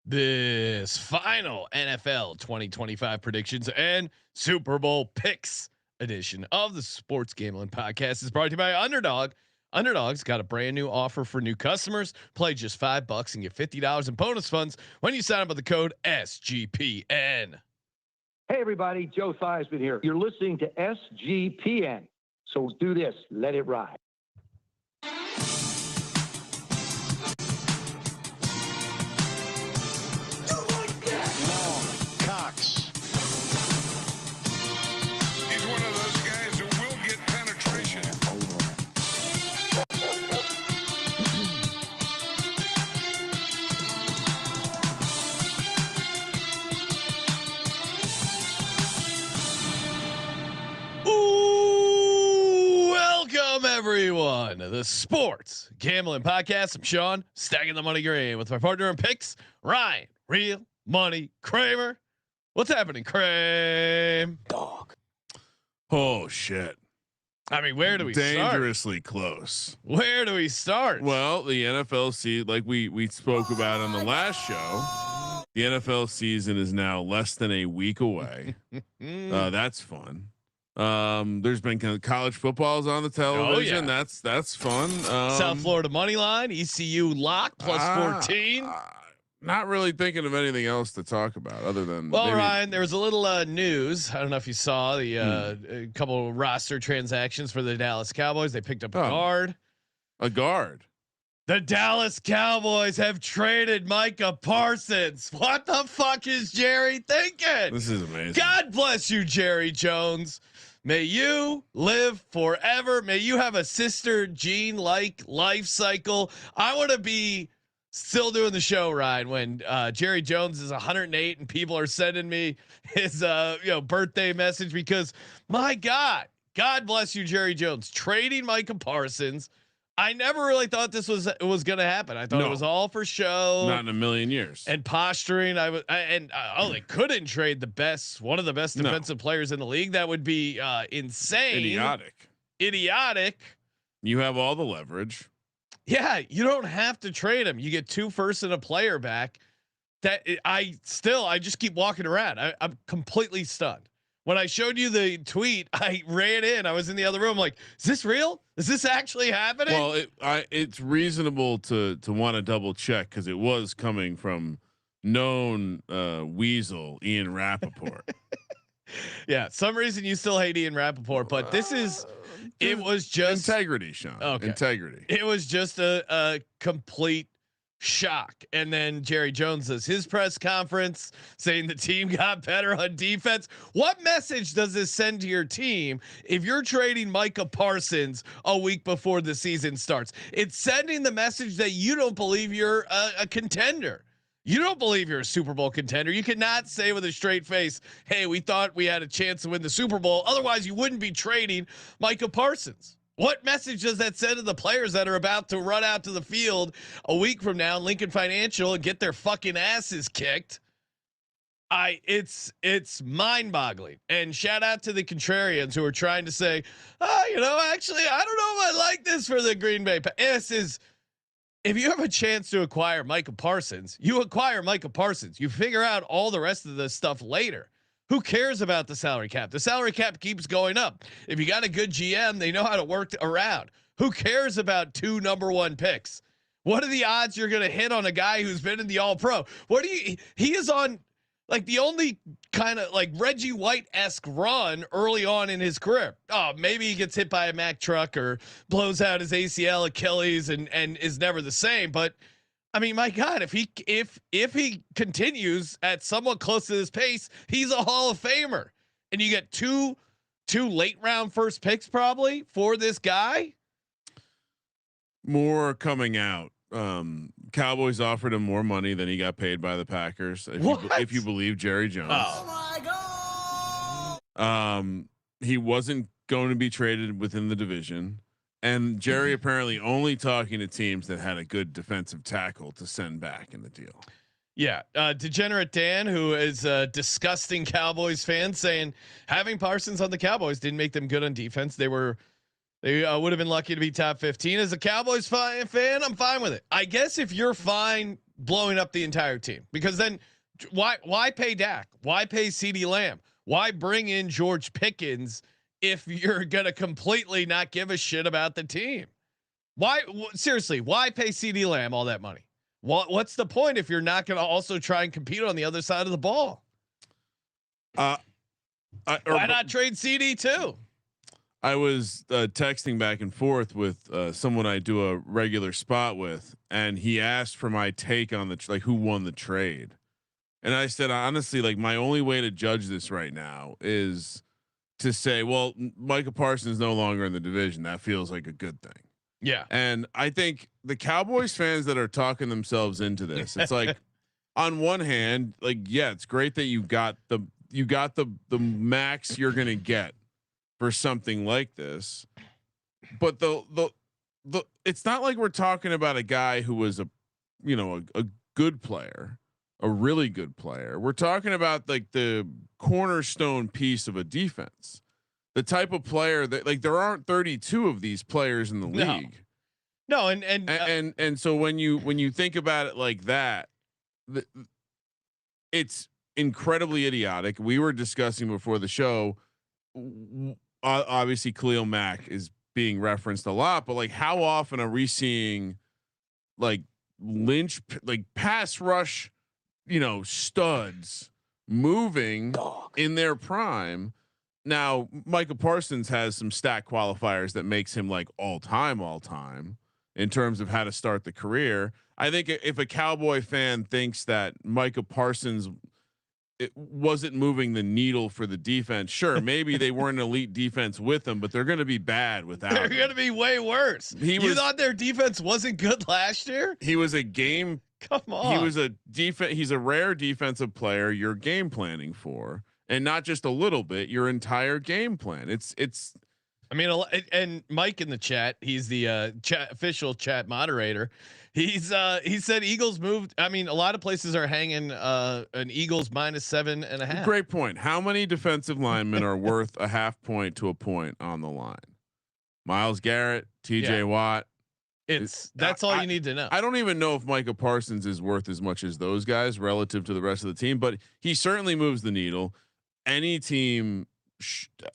This final NFL 2025 predictions and Super Bowl picks edition of the Sports Gambling Podcast is brought to you by Underdog. Underdog's got a brand new offer for new customers. Play just $5 and get $50 in bonus funds when you sign up with the code SGPN. Hey everybody, Joe Theismann here. You're listening to SGPN. So do this, let it ride. Everyone, the Sports Gambling Podcast. I'm Sean, stacking the money green with my partner in picks, Ryan, Real Money Kramer. What's happening, Kramer? Dog. Oh shit! I mean, where do we dangerously close? Where do we start? Well, the NFL like we spoke about on the last show. The NFL season is now less than a week away. That's fun. There's been college footballs on the television. Oh, yeah. That's fun. South Florida money line, ECU lock plus 14. Not really thinking of anything else to talk about other than. Well, Ryan, there was a little news. I don't know if you saw the a couple of roster transactions for the Dallas Cowboys. They picked up a guard. A guard. The Dallas Cowboys have traded Micah Parsons. What the fuck is Jerry thinking? This is amazing. God bless you, Jerry Jones. May you live forever. May you have a Sister Jean-like life cycle. I want to be still doing the show, Ryan, when Jerry Jones is 108 and people are sending me his birthday message because my God bless you, Jerry Jones, trading Micah Parsons. I never really thought this was going to happen. I thought it was all for show. Not in a million years. And posturing. They couldn't trade one of the best defensive players in the league. That would be insane. Idiotic. You have all the leverage. Yeah, you don't have to trade him. You get 2 firsts and a player back. I just keep walking around. I'm completely stunned. When I showed you the tweet, I ran in. I was in the other room, like, is this real? Is this actually happening? Well, it's reasonable to want to double check because it was coming from known weasel Ian Rappaport. Yeah, some reason you still hate Ian Rappaport, but this is. It was just integrity, Sean. Okay. Integrity. It was just a complete shock. And then Jerry Jones does his press conference saying the team got better on defense. What message does this send to your team if you're trading Micah Parsons a week before the season starts? It's sending the message that you don't believe you're a contender. You don't believe you're a Super Bowl contender. You cannot say with a straight face, hey, we thought we had a chance to win the Super Bowl. Otherwise you wouldn't be trading Micah Parsons. What message does that send to the players that are about to run out to the field a week from now in Lincoln Financial and get their fucking asses kicked? It's mind-boggling. And shout out to the contrarians who are trying to say, actually, I don't know if I like this for the Green Bay. This is, if you have a chance to acquire Micah Parsons, you acquire Micah Parsons. You figure out all the rest of the stuff later. Who cares about the salary cap? The salary cap keeps going up. If you got a good GM, they know how to work around. Who cares about 2 number 1 picks? What are the odds you're going to hit on a guy who's been in the All Pro? He is on like the only kind of like Reggie White-esque run early on in his career. Oh, maybe he gets hit by a Mack truck or blows out his ACL, Achilles, and is never the same. But I mean, my God, if he continues at somewhat close to this pace, he's a Hall of Famer. And you get two late round first picks probably for this guy. More coming out. Cowboys offered him more money than he got paid by the Packers. If you believe Jerry Jones. Oh my God. He wasn't going to be traded within the division. And Jerry apparently only talking to teams that had a good defensive tackle to send back in the deal. Yeah. Degenerate Dan, who is a disgusting Cowboys fan, saying having Parsons on the Cowboys didn't make them good on defense. They would have been lucky to be top 15. As a Cowboys fan, I'm fine with it. I guess if you're fine blowing up the entire team, because then why pay Dak? Why pay CeeDee Lamb? Why bring in George Pickens if you're going to completely not give a shit about the team? Why seriously, why pay CeeDee Lamb all that money? What's the point if you're not going to also try and compete on the other side of the ball? Why not trade CD too? I was texting back and forth with someone I do a regular spot with, and he asked for my take on the who won the trade. And I said, honestly, like my only way to judge this right now is to say, well, Micah Parsons is no longer in the division. That feels like a good thing. Yeah. And I think the Cowboys fans that are talking themselves into this, it's like on one hand, like, yeah, it's great that you got the max you're going to get for something like this. But the it's not like we're talking about a guy who was a good player, a really good player. We're talking about like the cornerstone piece of a defense. The type of player that, like, there aren't 32 of these players in the league. No, and so when you think about it like that, it's incredibly idiotic. We were discussing before the show. Obviously, Khalil Mack is being referenced a lot, but like, how often are we seeing like pass rush, studs moving in their prime? Now, Micah Parsons has some stat qualifiers that makes him like all time in terms of how to start the career. I think if a Cowboy fan thinks that Micah Parsons wasn't moving the needle for the defense, sure, maybe they weren't an elite defense with him, but they're going to be bad without him. They're going to be way worse. You thought their defense wasn't good last year? He was a game. Come on. He was a defense. He's a rare defensive player you're game planning for. And not just a little bit, your entire game plan. It's. I mean, and Mike in the chat, he's the official chat moderator. He said Eagles moved. I mean, a lot of places are hanging an Eagles -7.5. Great point. How many defensive linemen are worth a half point to a point on the line? Myles Garrett, TJ Watt. That's all you need to know. I don't even know if Micah Parsons is worth as much as those guys relative to the rest of the team, but he certainly moves the needle. Any team,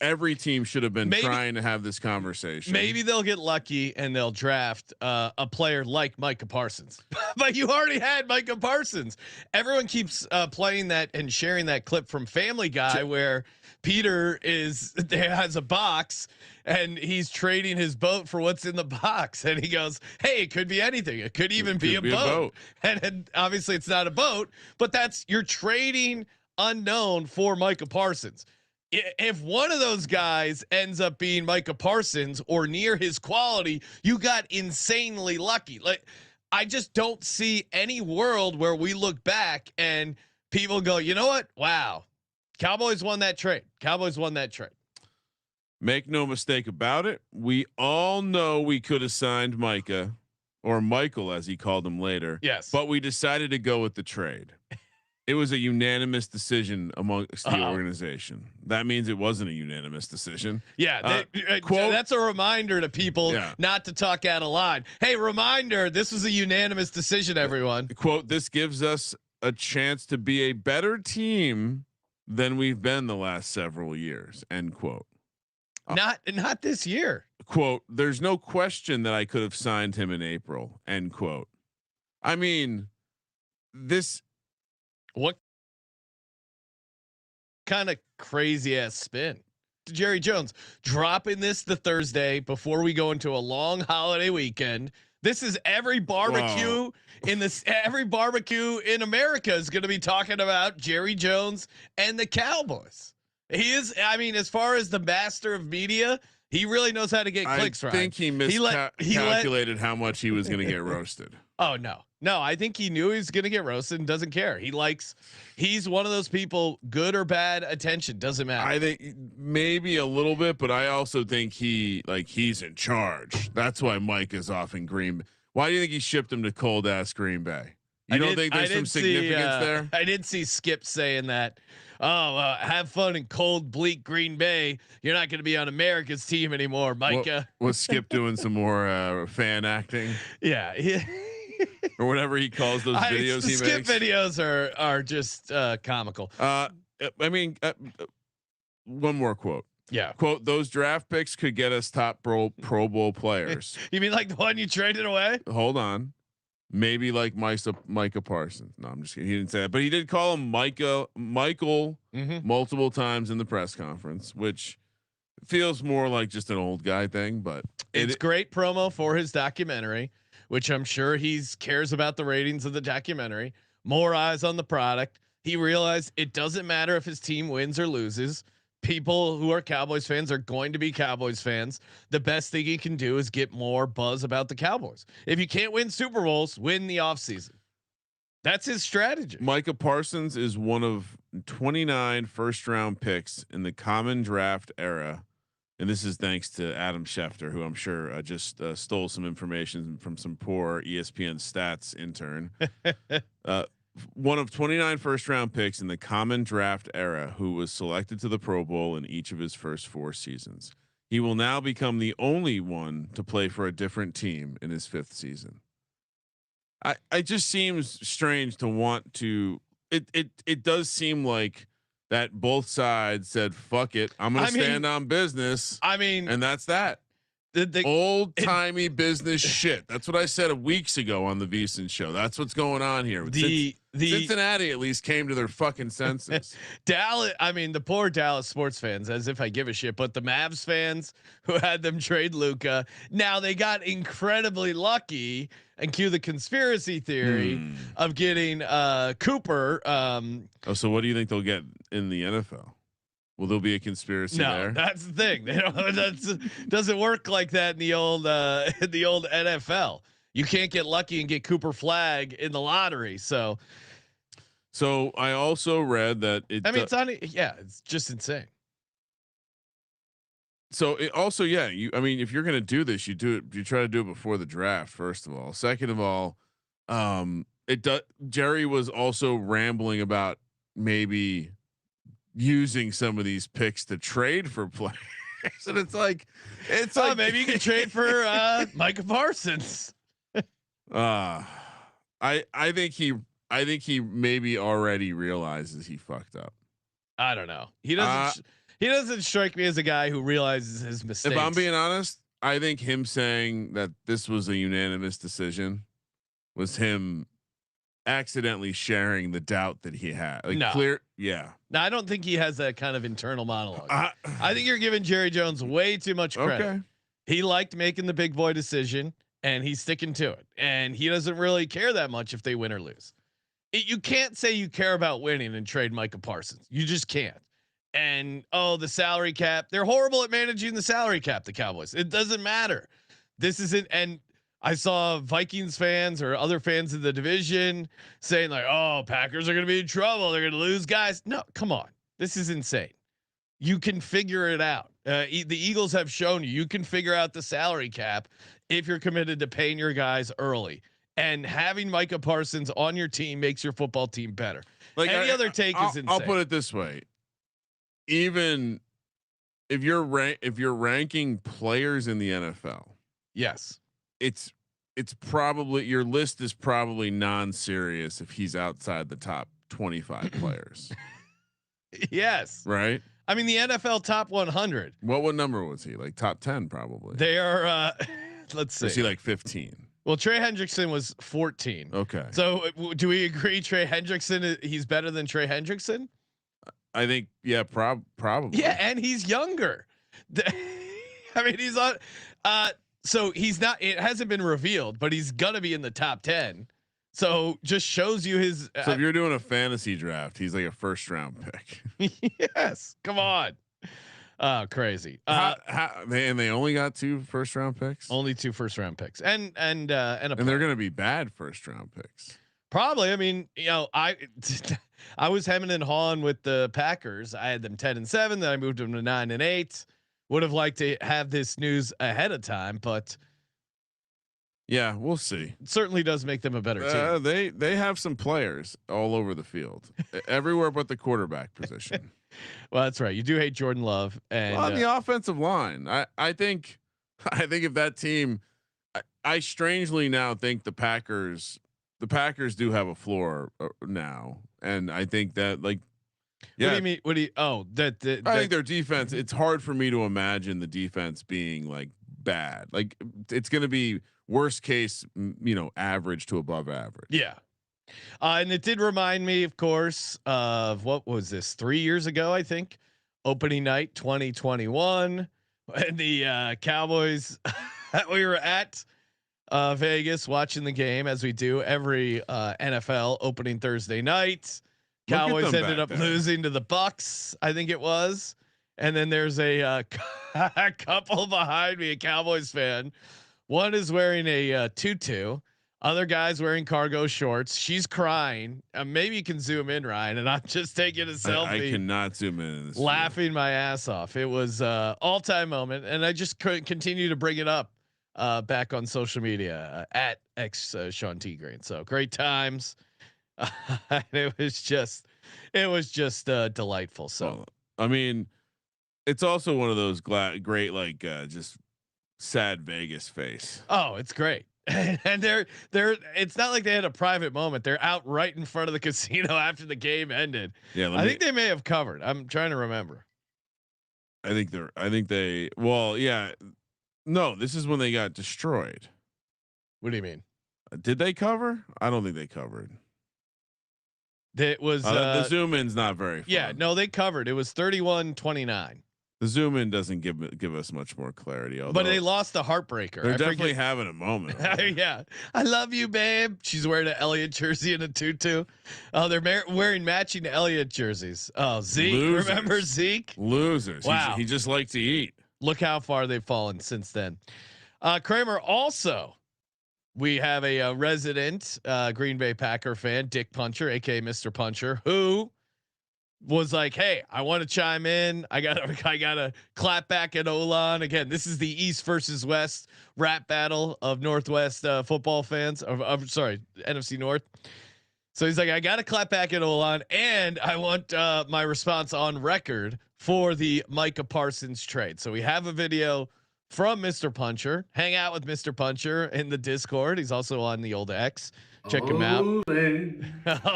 every team should have been trying to have this conversation. Maybe they'll get lucky and they'll draft a player like Micah Parsons. But you already had Micah Parsons. Everyone keeps playing that and sharing that clip from Family Guy where Peter has a box and he's trading his boat for what's in the box, and he goes, "Hey, it could be anything. It could even be a boat." And obviously, it's not a boat, but you're trading unknown for Micah Parsons. If one of those guys ends up being Micah Parsons or near his quality, you got insanely lucky. Like, I just don't see any world where we look back and people go, "You know what? Wow, Cowboys won that trade. Cowboys won that trade." Make no mistake about it. We all know we could have signed Micah, or Michael as he called him later. Yes, but we decided to go with the trade. It was a unanimous decision amongst the organization. That means it wasn't a unanimous decision. Yeah. Quote, that's a reminder to people not to talk out of line. Hey, reminder, this was a unanimous decision, everyone. Quote, this gives us a chance to be a better team than we've been the last several years. End quote. Not this year. Quote, there's no question that I could have signed him in April. End quote. I mean, what kind of crazy ass spin? Jerry Jones dropping this the Thursday before we go into a long holiday weekend. This is every barbecue every barbecue in America is going to be talking about Jerry Jones and the Cowboys. He is, I mean, as far as the master of media, he really knows how to get clicks right. I think he miscalculated how much he was going to get roasted. Oh no, I think he knew he was going to get roasted and doesn't care. He's one of those people, good or bad attention, doesn't matter. I think maybe a little bit, but I also think he's in charge. That's why Mike is off in Green Bay. Why do you think he shipped him to cold ass Green Bay? You don't think there's some significance there? I did see Skip saying that. Oh, have fun in cold, bleak Green Bay. You're not going to be on America's team anymore, Micah. Was Skip doing some more fan acting? Yeah. or whatever he calls those videos he skip makes. videos are just comical. I mean, one more quote. Yeah. Quote, those draft picks could get us top pro bowl players. You mean like the one you traded away? Hold on. Maybe like Micah Parsons. No, I'm just kidding. He didn't say that, but he did call him Michael multiple times in the press conference, which feels more like just an old guy thing, but it's great promo for his documentary, which I'm sure he's cares about the ratings of the documentary. More eyes on the product. He realized it doesn't matter if his team wins or loses. People who are Cowboys fans are going to be Cowboys fans. The best thing he can do is get more buzz about the Cowboys. If you can't win Super Bowls, win the offseason. That's his strategy. Micah Parsons is one of 29 first-round picks in the common draft era. And this is thanks to Adam Schefter, who I'm sure just stole some information from some poor ESPN stats intern. One of 29 first-round picks in the common draft era who was selected to the Pro Bowl in each of his first 4 seasons. He will now become the only one to play for a different team in his 5th season. I just seems strange to want to. It does seem like that both sides said, "Fuck it, I'm going to stand on business." I mean, and that's that. The old timey business shit. That's what I said weeks ago on the VSiN show. That's what's going on here. The Cincinnati at least came to their fucking senses. Dallas. I mean, the poor Dallas sports fans, as if I give a shit, but the Mavs fans who had them trade Luka. Now they got incredibly lucky, and cue the conspiracy theory of getting Cooper. So what do you think they'll get in the NFL? Will there be a conspiracy there? That's the thing. They don't. Doesn't work like that in the old NFL. You can't get lucky and get Cooper Flag in the lottery. So I also read that it's just insane. So it also, if you're gonna do this, you try to do it before the draft. First of all, second of all, Jerry was also rambling about maybe using some of these picks to trade for players. And it's like maybe you can trade for Micah Parsons. I think he maybe already realizes he fucked up. I don't know. He doesn't strike me as a guy who realizes his mistakes. If I'm being honest, I think him saying that this was a unanimous decision was him accidentally sharing the doubt that he had. No, I don't think he has that kind of internal monologue. I think you're giving Jerry Jones way too much credit. Okay. He liked making the big boy decision and he's sticking to it. And he doesn't really care that much if they win or lose. You can't say you care about winning and trade Micah Parsons. You just can't. And the salary cap, they're horrible at managing the salary cap, the Cowboys. It doesn't matter. This isn't, and I saw Vikings fans or other fans of the division saying like, "Oh, Packers are going to be in trouble. They're going to lose guys." No, come on. This is insane. You can figure it out. The Eagles have shown you can figure out the salary cap if you're committed to paying your guys early. And having Micah Parsons on your team makes your football team better. Like any other take is insane. I'll put it this way. Even if you're ranking players in the NFL, yes. It's probably your list is probably non-serious if he's outside the top 25 players. Yes. Right. I mean, the NFL top 100. What number was he? Like top 10, probably. They are. Let's see. Was he like 15? Well, Trey Hendrickson was 14. Okay. So do we agree Trey Hendrickson he's better than Trey Hendrickson? I think probably. Yeah, and he's younger. I mean, he's on. So he's not. It hasn't been revealed, but he's gonna be in the top 10. So just shows you his. So if you're doing a fantasy draft, he's like a first round pick. Yes, come on. Crazy. And they only got 2 first round picks. Only 2 first round picks, and they're gonna be bad first round picks. Probably. I mean, I was hemming and hawing with the Packers. I had them 10-7. Then I moved them to 9-8. Would have liked to have this news ahead of time, but yeah, we'll see. It certainly does make them a better team. They have some players all over the field, everywhere but the quarterback position. Well, that's right. You do hate Jordan Love, and on the offensive line, I think if that team, I strangely now think the Packers do have a floor now, and I think that like, yeah. What do you mean? What do you? Oh, I think their defense. It's hard for me to imagine the defense being like bad. Like it's going to be worst case, average to above average. Yeah. And it did remind me, of course, of what was this 3 years ago? I think opening night 2021, and the Cowboys. We were at Vegas watching the game as we do every NFL opening Thursday night. Cowboys ended up losing to the Bucks, I think it was, and then there's a couple behind me, a Cowboys fan. One is wearing a tutu. Other guy's wearing cargo shorts. She's crying. Maybe you can zoom in, Ryan. And I'm just taking a selfie. I cannot zoom in. This laughing my ass off. It was all-time moment, and I just couldn't continue to bring it up back on social media at X Sean T Green. So great times. It was just delightful. So well, I mean, it's also one of those great like just sad Vegas face. Oh, it's great. And they're it's not like they had a private moment. They're out right in front of the casino after the game ended. Yeah, I think they may have covered. I'm trying to remember. I think they well, yeah. No, this is when they got destroyed. What do you mean? Did they cover? I don't think they covered. It was the zoom in's not very fun. Yeah, no, they covered. It was 31-29. The zoom in doesn't give us much more clarity. But they lost the heartbreaker. They're definitely having a moment. Yeah, I love you, babe. She's wearing an Elliott jersey and a tutu. Oh, they're wearing matching Elliott jerseys. Oh, Zeke, Losers. Remember Zeke? Losers. Wow, he just liked to eat. Look how far they've fallen since then. Kramer, also, we have a resident Green Bay Packer fan, Dick Puncher, aka Mr. Puncher, who was like, "Hey, I want to chime in. I gotta clap back at Olan again. This is the East versus West rap battle of Northwest football fans. Sorry, NFC North." So he's like, "I gotta clap back at Olan, and I want my response on record for the Micah Parsons trade." So we have a video from Mr. Puncher. Hang out with Mr. Puncher in the Discord. He's also on the old X. Check him out.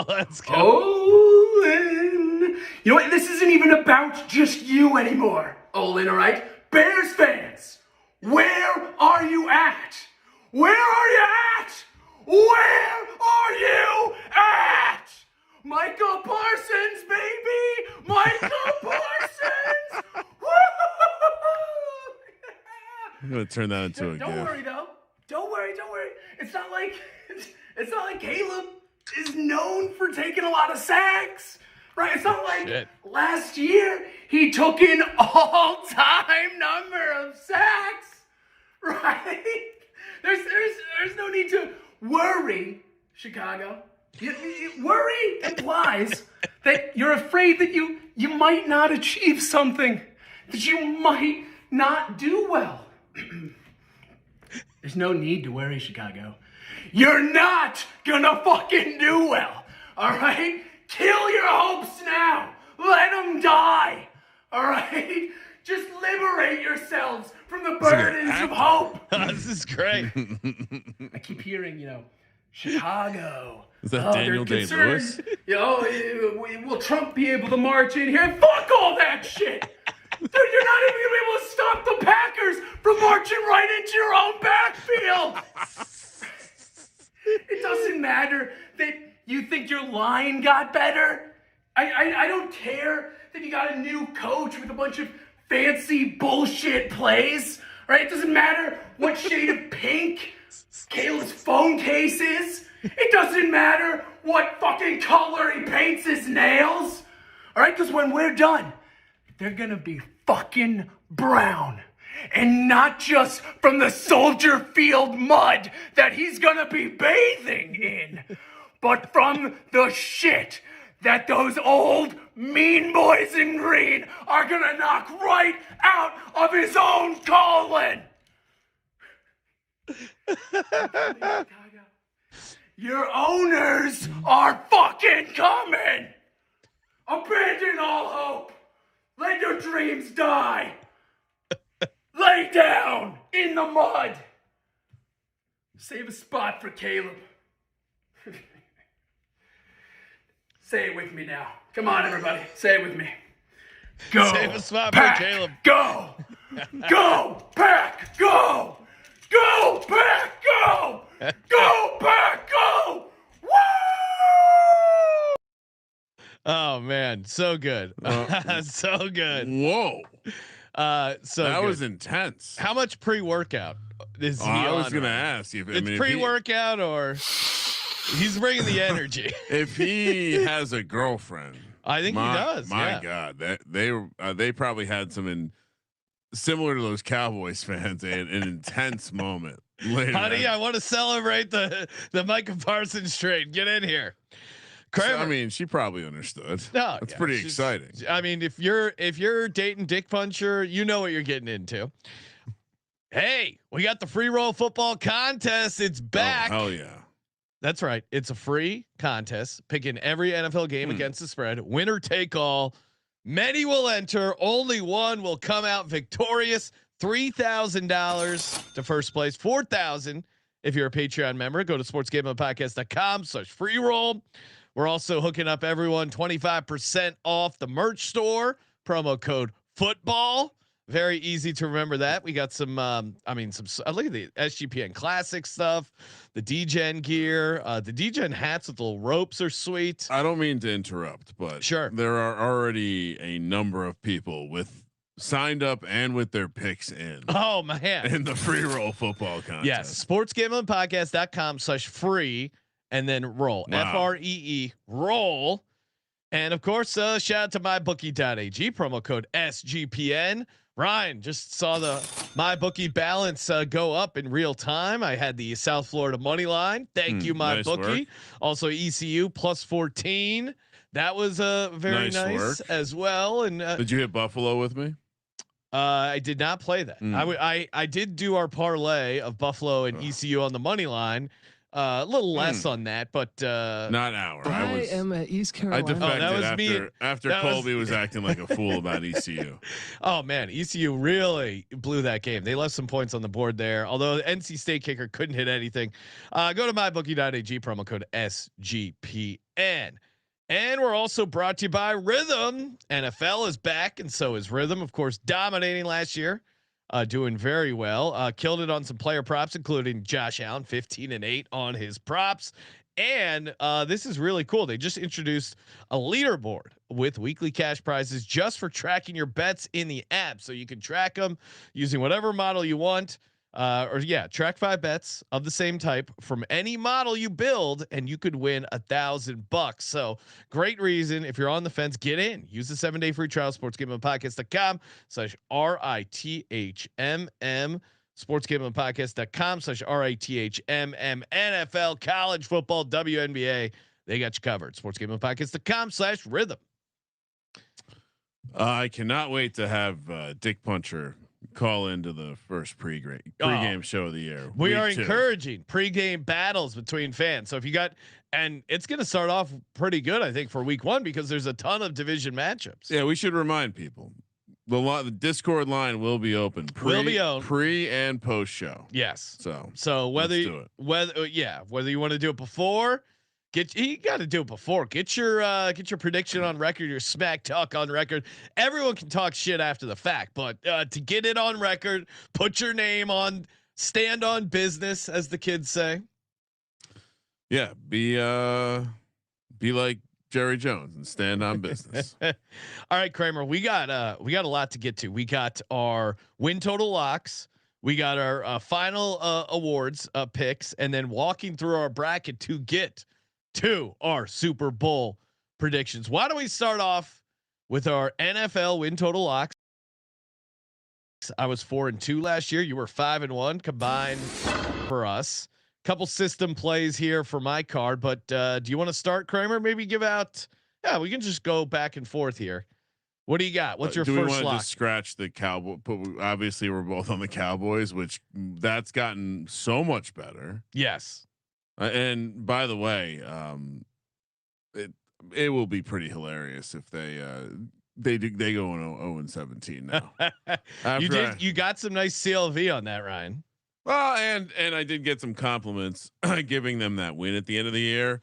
Let's go. Olin. You know what? This isn't even about just you anymore, Olin, all right? Bears fans, where are you at? Where are you at? Where are you at? Micah Parsons, baby! Micah Parsons! Woo! I'm gonna turn that into a Don't GIF. worry though. Don't worry. It's not like Caleb is known for taking a lot of sacks, right? It's not like last year he took an all-time number of sacks, right? There's no need to worry, Chicago. Worry implies that you're afraid that you might not achieve something, that you might not do well. There's no need to worry, Chicago. You're not gonna fucking do well, all right? Kill your hopes now. Let them die, all right? Just liberate yourselves from the burdens of hope. This is great. I keep hearing, Chicago. Is that Daniel Day-Lewis? Will Trump be able to march in here? Fuck all that shit. Dude, you're not even gonna be able to stop the Packers from marching right into your own backfield. It doesn't matter that you think your line got better. I don't care that you got a new coach with a bunch of fancy bullshit plays. Right? It doesn't matter what shade of pink Caleb's phone case is. It doesn't matter what fucking color he paints his nails. All right? Because when we're done, they're gonna be fucking brown. And not just from the Soldier Field mud that he's gonna be bathing in, but from the shit that those old mean boys in green are gonna knock right out of his own colon. Your owners are fucking coming. Abandon all hope. Let your dreams die. Lay down in the mud. Save a spot for Caleb. Say it with me now. Come on, everybody. Say it with me. Go. Save a spot Pack, for Caleb. Go. Go. Pack. Go. Go. Pack. Go. Go. Pack. Go. Woo! Oh man, so good. So good. Whoa. So that good. was intense. How much pre-workout is he I on? was going to right? ask you. It's pre-workout or he's bringing the energy. If he has a girlfriend, I think he does. My God, that they probably had some similar to those Cowboys fans, an intense moment. Honey, I want to celebrate the Micah Parsons trade. Get in here. So, I mean, she probably understood. No, that's pretty exciting. I mean, if you're dating Dick Puncher, you know what you're getting into. Hey, we got the Freeroll Football Contest. It's back. Oh, hell yeah. That's right. It's a free contest. Picking every NFL game against the spread. Winner take all. Many will enter. Only one will come out victorious. $3,000 to first place. $4,000 if you're a Patreon member. Go to sportsgamblingpodcast.com/freeroll. We're also hooking up everyone 25% off the merch store. Promo code football. Very easy to remember that. We got some, look at the SGPN classic stuff, the DGen gear, the DGen hats with little ropes are sweet. I don't mean to interrupt, but sure. There are already a number of people signed up and with their picks in. Oh man. In the Freeroll Football Contest. Yes. sportsgamblingpodcast.com/free and then roll. Wow. FREE roll. And of course, shout out to mybookie.ag, promo code SGPN. Ryan, just saw the MyBookie balance go up in real time. I had the South Florida money line. Thank you, MyBookie. Nice. Also ECU +14. That was very nice as well. And did you hit Buffalo with me? I did not play that. I did do our parlay of Buffalo and ECU on the money line. A little less on that, but not an hour. I am at East Carolina. I defected that was after Colby was acting like a fool about ECU. Oh man, ECU really blew that game. They left some points on the board there. Although the NC State kicker couldn't hit anything. Go to mybookie.ag, promo code SGPN. And we're also brought to you by Rhythm. NFL is back, and so is Rhythm. Of course, dominating last year. Doing very well. Killed it on some player props, including Josh Allen, 15-8 on his props. And this is really cool. They just introduced a leaderboard with weekly cash prizes just for tracking your bets in the app. So you can track them using whatever model you want. Track 5 bets of the same type from any model you build, and you could win $1,000. So great reason. If you're on the fence, get in. Use the 7-day free trial, sportsgamblingpodcast.com/RITHMM, sportsgamblingpodcast.com/RITHMM, NFL, college football, WNBA. They got you covered. sportsgamblingpodcast.com/rhythm. I cannot wait to have Dick Puncher call into the first pregame show of the year. We are encouraging pregame battles between fans. So if you got, and it's going to start off pretty good, I think, for week 1 because there's a ton of division matchups. Yeah, we should remind people the Discord line will be open. Pre and post show. Yes. So whether you want to do it before. You got to do it before. Get your prediction on record, your smack talk on record. Everyone can talk shit after the fact, but to get it on record, put your name on, stand on business, as the kids say. Yeah, be like Jerry Jones and stand on business. All right, Kramer, we got a lot to get to. We got our win total locks. We got our final awards picks, and then walking through our bracket to get to our Super Bowl predictions. Why don't we start off with our NFL win total locks? I was 4-2 last year. You were 5-1 combined for us. Couple system plays here for my card, but do you want to start, Kramer? Maybe give out. Yeah, we can just go back and forth here. What do you got? What's your first lock? Do we want to just scratch the Cowboy? Obviously, we're both on the Cowboys, which that's gotten so much better. Yes. And by the way, it will be pretty hilarious if they go on 0-17 now. You got some nice CLV on that, Ryan. Well, and I did get some compliments giving them that win at the end of the year.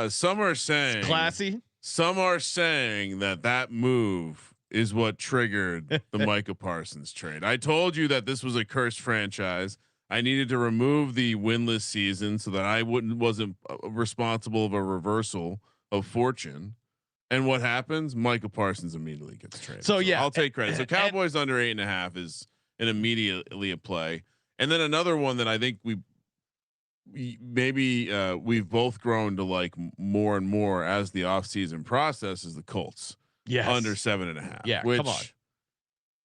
Some are saying It's classy. Some are saying that move is what triggered the Micah Parsons trade. I told you that this was a cursed franchise. I needed to remove the winless season so that I wasn't responsible of a reversal of fortune. And what happens? Micah Parsons immediately gets traded. So yeah, I'll take credit. So Cowboys under 8.5 is an immediately a play. And then another one that I think we've both grown to like more and more as the offseason process is the Colts. Yes. Under 7.5. Yeah. Come on.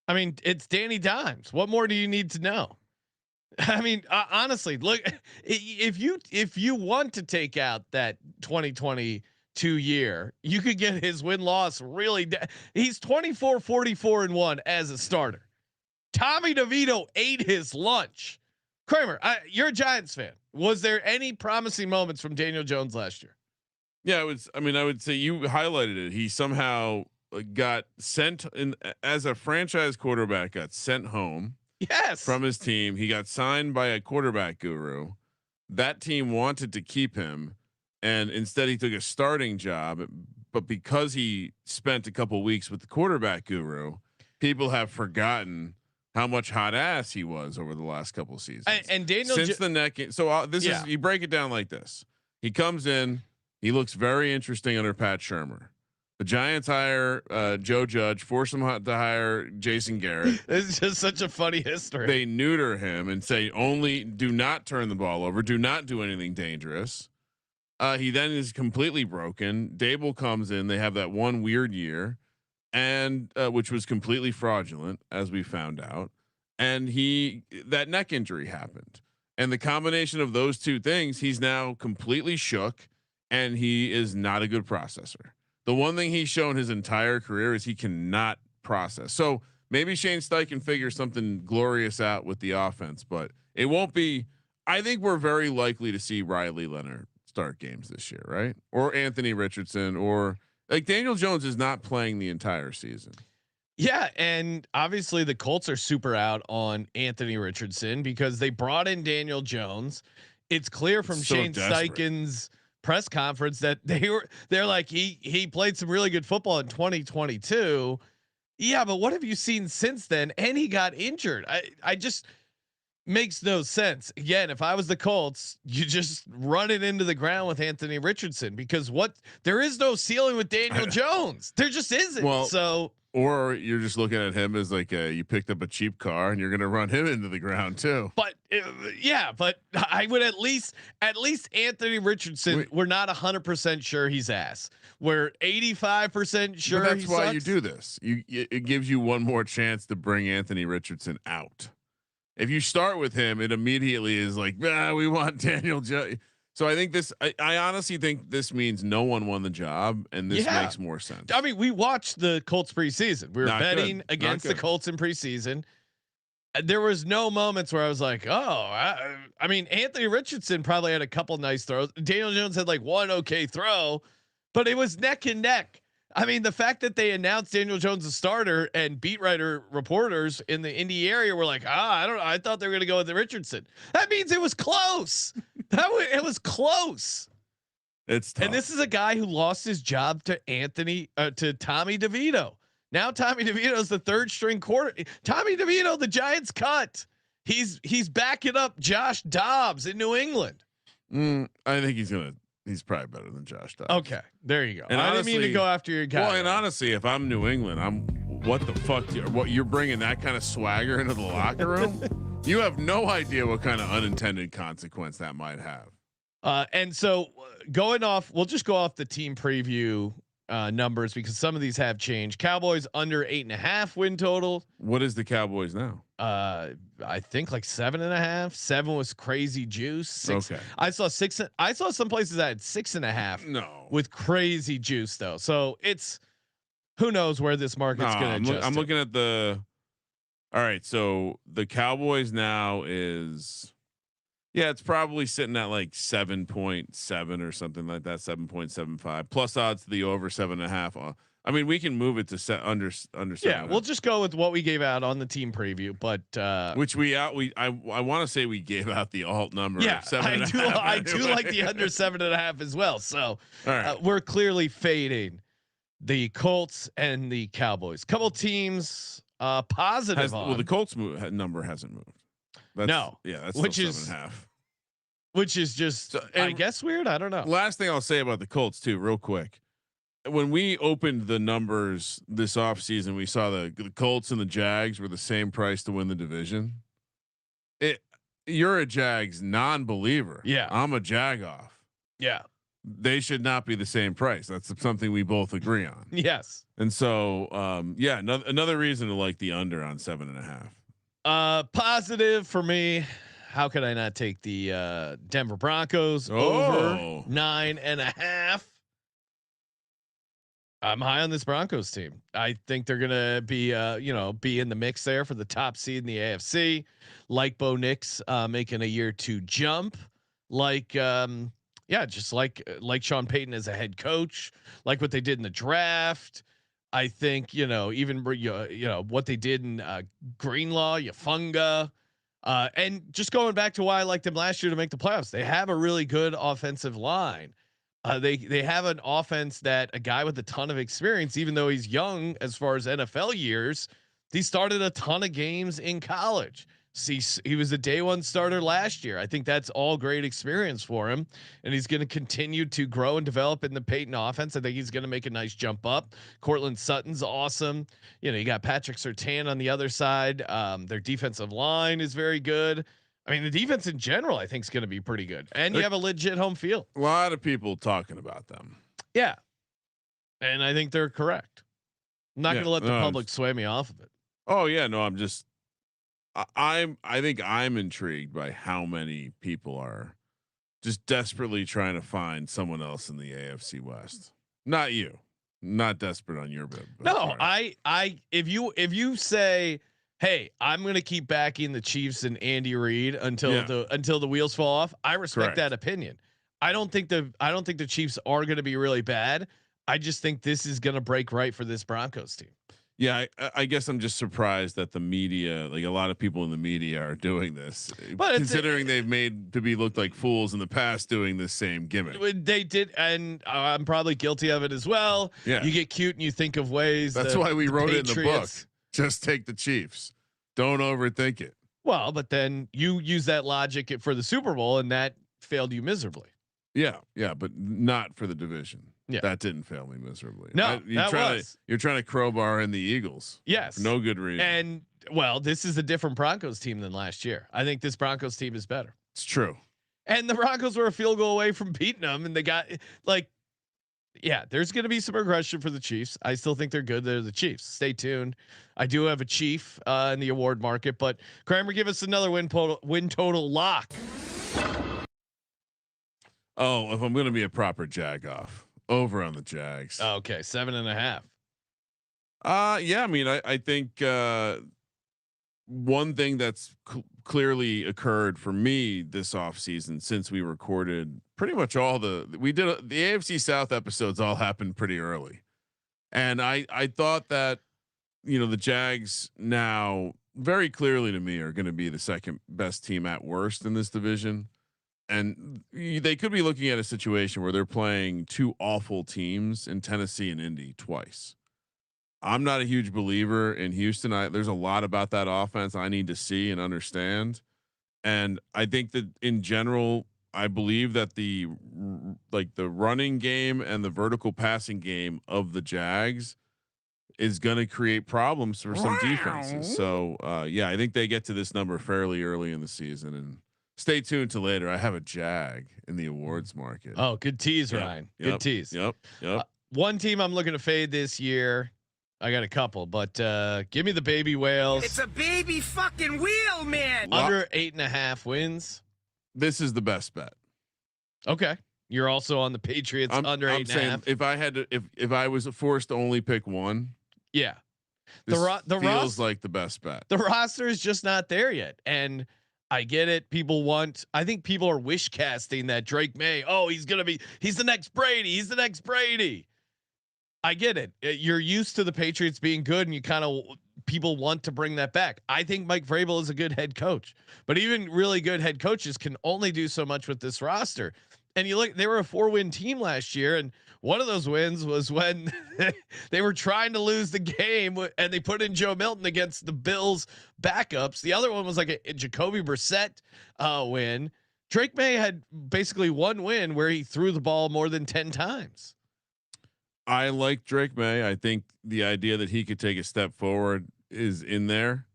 I mean, it's Danny Dimes. What more do you need to know? I mean, honestly, look, if you want to take out that 2022 year, you could get his win-loss really. He's 24-44-1 as a starter. Tommy DeVito ate his lunch. Kramer, you're a Giants fan. Was there any promising moments from Daniel Jones last year? Yeah, it was. I mean, I would say you highlighted it. He somehow got sent in as a franchise quarterback, got sent home. Yes. From his team. He got signed by a quarterback guru. That team wanted to keep him. And instead he took a starting job, but because he spent a couple weeks with the quarterback guru, people have forgotten how much hot ass he was over the last couple of seasons. And Daniel since the neck. So this is, you break it down like this. He comes in, he looks very interesting under Pat Shurmur. The Giants hire Joe Judge, force him to hire Jason Garrett. It's just such a funny history. They neuter him and say only do not turn the ball over, do not do anything dangerous. He then is completely broken. Dable comes in. They have that one weird year, and which was completely fraudulent, as we found out. And that neck injury happened, and the combination of those two things, he's now completely shook, and he is not a good processor. The one thing he's shown his entire career is he cannot process. So maybe Shane Steichen figures something glorious out with the offense, but it won't be. I think we're very likely to see Riley Leonard start games this year, right? Or Anthony Richardson, or like Daniel Jones is not playing the entire season. Yeah, and obviously the Colts are super out on Anthony Richardson because they brought in Daniel Jones. It's clear from Shane Steichen's press conference that they're like he played some really good football in 2022. Yeah, but what have you seen since then? And he got injured. I just makes no sense. Again, if I was the Colts, you just run it into the ground with Anthony Richardson because there is no ceiling with Daniel Jones. There just isn't. Well, so or you're just looking at him as like you picked up a cheap car and you're going to run him into the ground too. But but I would at least Anthony Richardson. We're not 100% sure he's ass. We're 85% sure. But that's why you do this. It gives you one more chance to bring Anthony Richardson out. If you start with him, it immediately is like, we want Daniel Jones. So I think I honestly think this means no one won the job, and this makes more sense. I mean, we watched the Colts preseason. We were betting against the Colts in preseason. There was no moments where I was like, I mean, Anthony Richardson probably had a couple nice throws. Daniel Jones had like one okay throw, but it was neck and neck. I mean, the fact that they announced Daniel Jones a starter and beat writer reporters in the Indy area were like, I don't know. I thought they were going to go with the Richardson. That means it was close. It was close. It's tough. And this is a guy who lost his job to Tommy DeVito. Now Tommy DeVito is the third string quarter. Tommy DeVito, the Giants cut. He's backing up Josh Dobbs in New England. I think he's probably better than Josh Dobbs. Okay, there you go. And I didn't mean to go after your guy. Well, and honestly, if I'm New England, what the fuck? You're bringing that kind of swagger into the locker room? You have no idea what kind of unintended consequence that might have. And so we'll just go off the team preview numbers because some of these have changed. Cowboys under 8.5 win total. What is the Cowboys now? I think like 7.5. 7 was crazy juice. 6. Okay. I saw 6. I saw some places that had 6.5. No, with crazy juice though. So who knows where this market's going to adjust. I'm looking at all right. So the Cowboys now is Yeah, it's probably sitting at like 7.7 or something like that. 7.75 plus odds to the over 7.5. I mean, we can move it to under 7. Yeah, we'll just go with what we gave out on the team preview, but which I want to say we gave out the alt number. Yeah, of 7.5 I do like the under 7.5 as well. So All right. we're clearly fading the Colts and the Cowboys. Couple teams positive on. Well, the Colts number hasn't moved. That's which still is 7.5. Which is just, I guess, weird. I don't know. Last thing I'll say about the Colts too, real quick. When we opened the numbers this offseason, we saw the Colts and the Jags were the same price to win the division. You're a Jags non-believer. Yeah, I'm a Jag off. Yeah, they should not be the same price. That's something we both agree on. Yes. And so, another reason to like the under on 7.5. Positive for me. How could I not take the Denver Broncos over 9.5? I'm high on this Broncos team. I think they're gonna be, be in the mix there for the top seed in the AFC. Like Bo Nix making a year 2 jump. Just like Sean Payton as a head coach. Like what they did in the draft. I think even what they did in Greenlaw, Yafunga. And just going back to why I liked them last year to make the playoffs, they have a really good offensive line. They have an offense that a guy with a ton of experience, even though he's young as far as NFL years, he started a ton of games in college. See, he was a day 1 starter last year. I think that's all great experience for him, and he's going to continue to grow and develop in the Peyton offense. I think he's going to make a nice jump up. Cortland Sutton's awesome. You got Patrick Surtain on the other side. Their defensive line is very good. I mean, the defense in general, I think, is going to be pretty good, and you have a legit home field. A lot of people talking about them. Yeah, and I think they're correct. I'm not going to let the public sway me off of it. Oh yeah, no, I think I'm intrigued by how many people are just desperately trying to find someone else in the AFC West. Not you, not desperate on your bid. No, if you say, hey, I'm going to keep backing the Chiefs and Andy Reid until the wheels fall off, I respect that opinion. I don't think the Chiefs are going to be really bad. I just think this is going to break right for this Broncos team. Yeah, I guess I'm just surprised that the media, like a lot of people in the media, are doing this, but considering they've made to be looked like fools in the past doing this same gimmick. They did, and I'm probably guilty of it as well. Yeah, you get cute and you think of ways. That's why we wrote it in the book. Just take the Chiefs. Don't overthink it. Well, but then you use that logic for the Super Bowl, and that failed you miserably. Yeah, but not for the division. Yeah, that didn't fail me miserably. No, you're trying to crowbar in the Eagles. Yes, for no good reason. And this is a different Broncos team than last year. I think this Broncos team is better. It's true. And the Broncos were a field goal away from beating them, and they got there's going to be some regression for the Chiefs. I still think they're good. They're the Chiefs. Stay tuned. I do have a Chief in the award market, but Kramer, give us another win total lock. Oh, if I'm going to be a proper jag off. Over on the Jags. Okay, 7.5. Yeah. I mean, I think one thing that's clearly occurred for me this offseason since we recorded pretty much all the AFC South episodes all happened pretty early, and I thought that the Jags now very clearly to me are going to be the second best team at worst in this division. And they could be looking at a situation where they're playing 2 awful teams in Tennessee and Indy twice. I'm not a huge believer in Houston. There's a lot about that offense I need to see and understand. And I think that in general, I believe that the running game and the vertical passing game of the Jags is going to create problems for some defenses. So I think they get to this number fairly early in the season, and stay tuned to later. I have a Jag in the awards market. Oh, good tease, Ryan. Good tease. Yep. One team I'm looking to fade this year. I got a couple, but give me the baby whales. It's a baby fucking wheel, man. Under 8.5 wins. This is the best bet. Okay. You're also on the Patriots under 8.5. If I had to, if I was forced to only pick one. Yeah. The feels like the best bet. The roster is just not there yet. And I get it. I think people are wish casting that Drake May. Oh, he's the next Brady. He's the next Brady. I get it. You're used to the Patriots being good, and people want to bring that back. I think Mike Vrabel is a good head coach, but even really good head coaches can only do so much with this roster. And you look, they were a 4-win team last year, and one of those wins was when they were trying to lose the game and they put in Joe Milton against the Bills backups. The other one was like a Jacoby Brissett win. Drake May had basically one win where he threw the ball more than 10 times. I like Drake May. I think the idea that he could take a step forward is in there,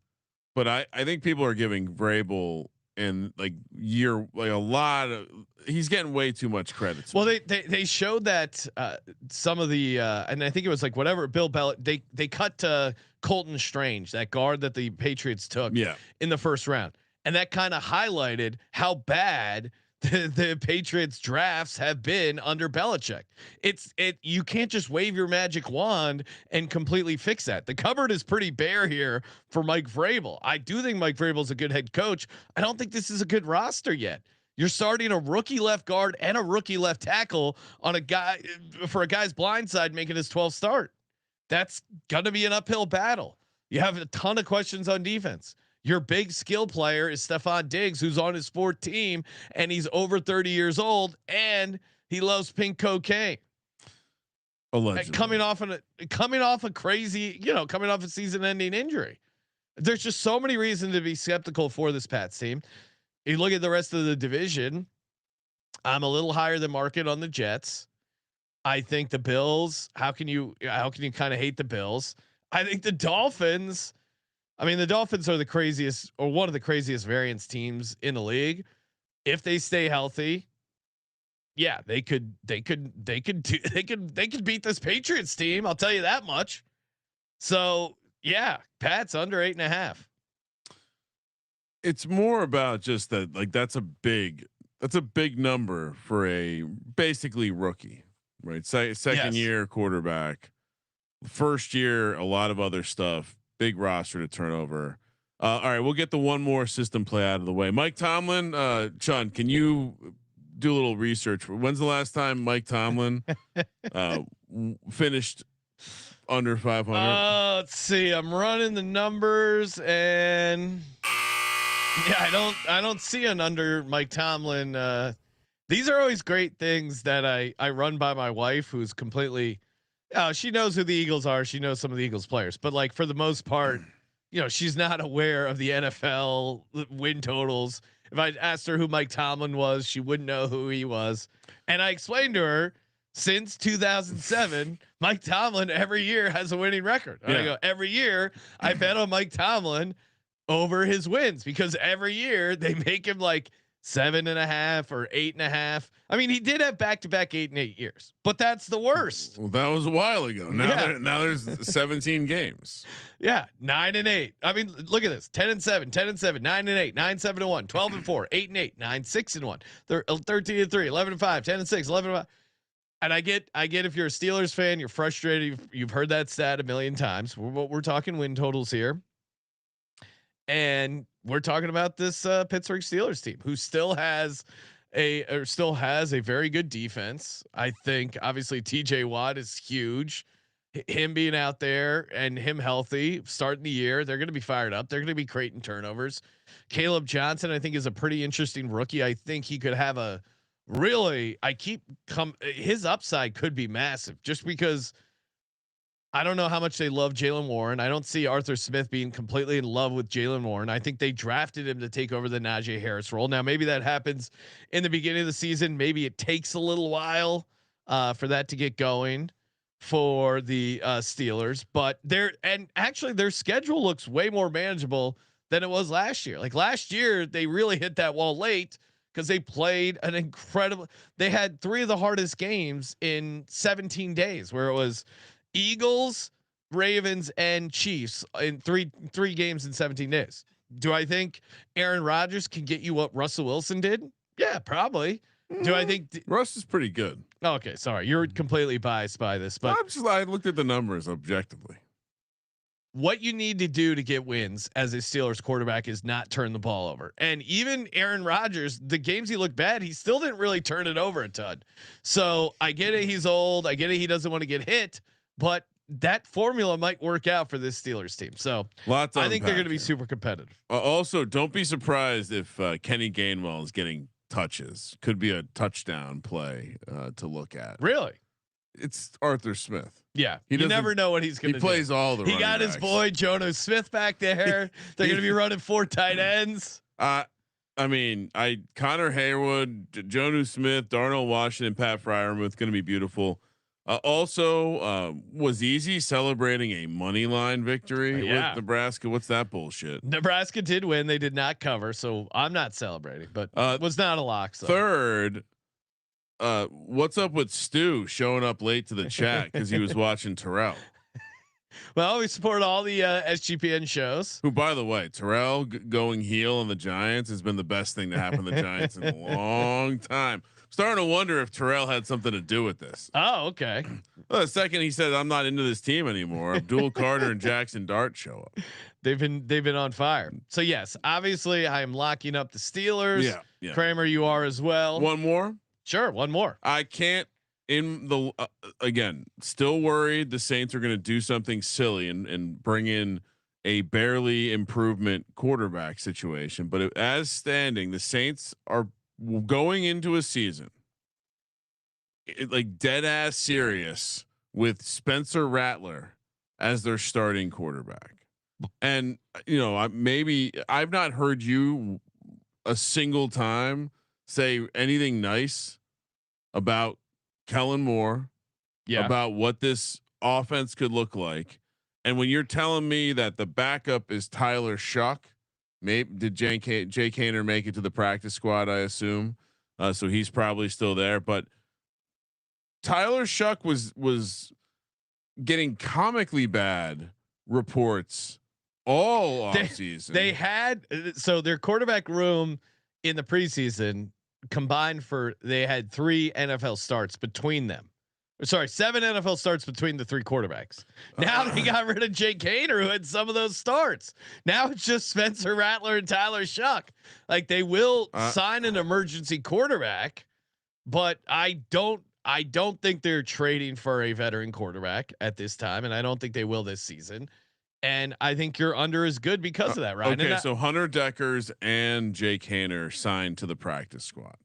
but I think people are giving Vrabel and he's getting way too much credit. Well, they showed that some of the and I think it was like whatever Bill Belichick they cut Colton Strange, that guard that the Patriots took in the first round, and that kind of highlighted how bad the Patriots drafts have been under Belichick. You can't just wave your magic wand and completely fix that. The cupboard is pretty bare here for Mike Vrabel. I do think Mike Vrabel's a good head coach. I don't think this is a good roster yet. You're starting a rookie left guard and a rookie left tackle on a guy's blindside making his 12th start. That's gonna be an uphill battle. You have a ton of questions on defense. Your big skill player is Stephon Diggs, who's on his 4th team, and he's over 30 years old, and he loves pink cocaine. Allegedly. Coming off a crazy, coming off a season-ending injury. There's just so many reasons to be skeptical for this Pats team. You look at the rest of the division. I'm a little higher than market on the Jets. I think the Bills. How can you kind of hate the Bills? I think the Dolphins. I mean, the Dolphins are the craziest, or one of the craziest variance teams in the league. If they stay healthy, yeah, they could beat this Patriots team. I'll tell you that much. So yeah, Pats under 8.5. It's more about just that, like that's a big number for a basically rookie, right? Second year quarterback, first year, a lot of other stuff. Big roster to turn over. All right, we'll get the one more system play out of the way. Mike Tomlin, Chun, can you do a little research? When's the last time Mike Tomlin finished under 500? Let's see. I'm running the numbers, and yeah, I don't see an under Mike Tomlin. These are always great things that I run by my wife, who's completely. She knows who the Eagles are. She knows some of the Eagles players, but like for the most part, she's not aware of the NFL win totals. If I asked her who Mike Tomlin was, she wouldn't know who he was. And I explained to her since 2007, Mike Tomlin every year has a winning record. I go, every year I bet on Mike Tomlin over his wins because every year they make him like 7.5 or 8.5. I mean, he did have back-to-back 8 and 8 years, but that's the worst. Well, that was a while ago. Now there's 17 games. Yeah. 9 and 8. I mean, look at this: 10 and 7, 10 and 7, 9 and 8, 9, 7 and 1, 12 and 4, 8 and 8, 9, 6 and 1, 13 and 3, 11 and 5, 10 and 6, 11 and 5. And I get if you're a Steelers fan, you're frustrated. You've heard that stat a million times. We're talking win totals here. And we're talking about this Pittsburgh Steelers team who still has a very good defense. I think obviously TJ Watt is huge. Him being out there and him healthy starting the year, they're going to be fired up. They're going to be creating turnovers. Caleb Johnson, I think, is a pretty interesting rookie. I think he could have his upside could be massive just because I don't know how much they love Jaylen Warren. I don't see Arthur Smith being completely in love with Jaylen Warren. I think they drafted him to take over the Najee Harris role. Now, maybe that happens in the beginning of the season. Maybe it takes a little while for that to get going for the Steelers, but their schedule looks way more manageable than it was last year. Like last year, they really hit that wall late because they played they had 3 of the hardest games in 17 days where it was Eagles, Ravens, and Chiefs in three games in 17 days. Do I think Aaron Rodgers can get you what Russell Wilson did? Yeah, probably. Do I think Russ is pretty good? Okay, sorry, you're completely biased by this, but I looked at the numbers objectively. what you need to do to get wins as a Steelers quarterback is not turn the ball over. And even Aaron Rodgers, the games he looked bad, he still didn't really turn it over a ton. So I get it. He's old. I get it. He doesn't want to get hit, but that formula might work out for this Steelers team. So I think they're going to be super competitive. Also, don't be surprised if Kenny Gainwell is getting touches. Could be a touchdown play to look at. Really? It's Arthur Smith. Yeah, you never know what he's going to do. He plays all the. He got his boy Jono Smith back there. They're going to be running 4 tight ends. I mean, Connor Haywood, Jonu Smith, Darnell Washington, Pat Freiermuth going to be beautiful. Also, was easy celebrating a money line victory with Nebraska. What's that bullshit? Nebraska did win. They did not cover, so I'm not celebrating. But was not a lock. So. Third. What's up with Stu showing up late to the chat because he was watching Terrell? Well, we support all the SGPN shows. Who, by the way, Terrell going heel on the Giants has been the best thing to happen to the Giants in a long time. Starting to wonder if Terrell had something to do with this. Oh, okay. Well, the second he said, "I'm not into this team anymore," Abdul Carter and Jackson Dart show up. They've been on fire. So yes, obviously I am locking up the Steelers. Yeah. Kramer, you are as well. One more. Sure, one more. I can't. In the again, still worried the Saints are going to do something silly and bring in a barely improvement quarterback situation. But as standing, the Saints are going into a season like dead ass serious with Spencer Rattler as their starting quarterback. And maybe I've not heard you a single time say anything nice about Kellen Moore, about what this offense could look like. And when you're telling me that the backup is Tyler Shuck, maybe did Jay Kaner make it to the practice squad? I assume, so he's probably still there. But Tyler Shuck was getting comically bad reports all offseason. They had so their quarterback room in the preseason combined they had 3 NFL starts between them. Sorry, 7 NFL starts between the 3 quarterbacks. Now they got rid of Jay Kaner, who had some of those starts. Now it's just Spencer Rattler and Tyler Shuck. Like they will sign an emergency quarterback, but I don't think they're trading for a veteran quarterback at this time, and I don't think they will this season. And I think your under is good because of that, right? Okay, so Hunter Deckers and Jay Kaner signed to the practice squad.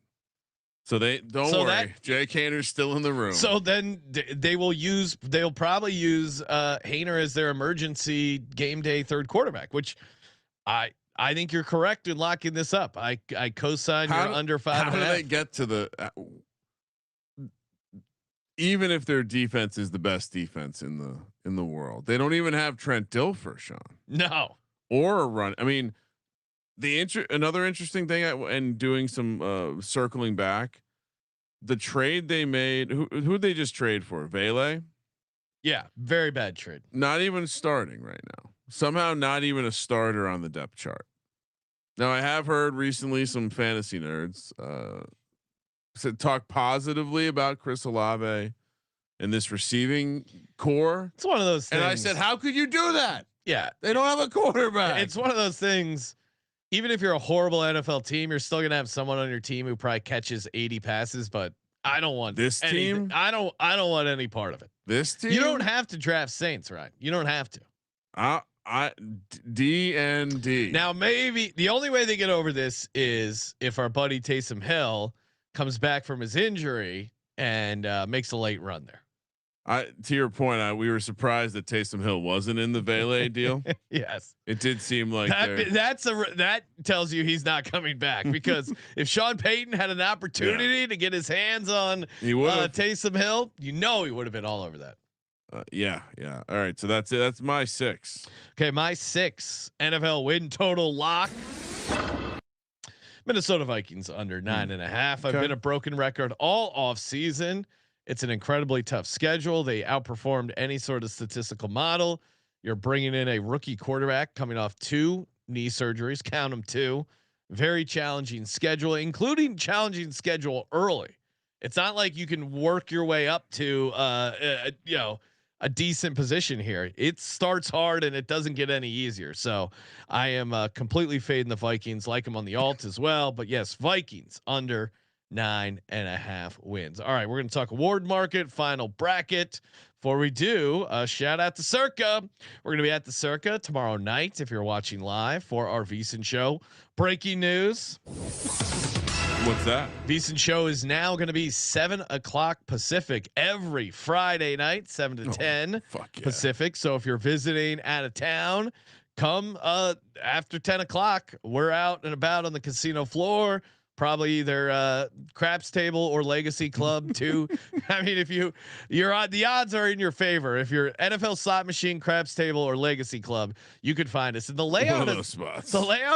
So don't worry, Jay Kaner's still in the room. So then they'll probably use Haener as their emergency game day third quarterback, which I think you're correct in locking this up. I co-sign your under 5.5. How do they get to the? Even if their defense is the best defense in the world, they don't even have Trent Dilfer, Sean. No, or a run. I mean, another interesting thing, and doing some circling back, the trade they made. Who they just trade for? Vele. Yeah, very bad trade. Not even starting right now. Somehow, not even a starter on the depth chart. Now, I have heard recently some fantasy nerds talk positively about Chris Olave and this receiving core. It's one of those things. And I said, how could you do that? Yeah. They don't have a quarterback. It's one of those things. Even if you're a horrible NFL team, you're still going to have someone on your team who probably catches 80 passes, but I don't want this team. I don't want any part of it. This team. You don't have to draft Saints, right? You don't have to. D and D. Now, maybe the only way they get over this is if our buddy Taysom Hill comes back from his injury and makes a late run there. To your point, we were surprised that Taysom Hill wasn't in the Vele deal. Yes, it did seem like that tells you he's not coming back, because if Sean Payton had an opportunity to get his hands on Taysom Hill, he would have been all over that. Yeah. All right, so that's it. That's my 6. Okay, my 6 NFL win total lock. Minnesota Vikings under 9.5. I've been a broken record all off season. It's an incredibly tough schedule. They outperformed any sort of statistical model. You're bringing in a rookie quarterback coming off 2 knee surgeries. Count them 2. Very challenging schedule, including challenging schedule early. It's not like you can work your way up to a decent position here. It starts hard and it doesn't get any easier. So I am completely fading the Vikings, like them on the alt as well. But yes, Vikings under 9.5 wins. All right, we're going to talk award market, final bracket. Before we do, shout out to Circa. We're going to be at the Circa tomorrow night if you're watching live for our VSiN show. Breaking news. What's that? VSiN show is now going to be 7:00 Pacific every Friday night, 7 to 10 Pacific. So if you're visiting out of town, come after 10 o'clock. We're out and about on the casino floor. Probably either craps table or legacy club too. I mean, if you're on, the odds are in your favor. If you're NFL slot machine, craps table, or legacy club, you could find us. And the layout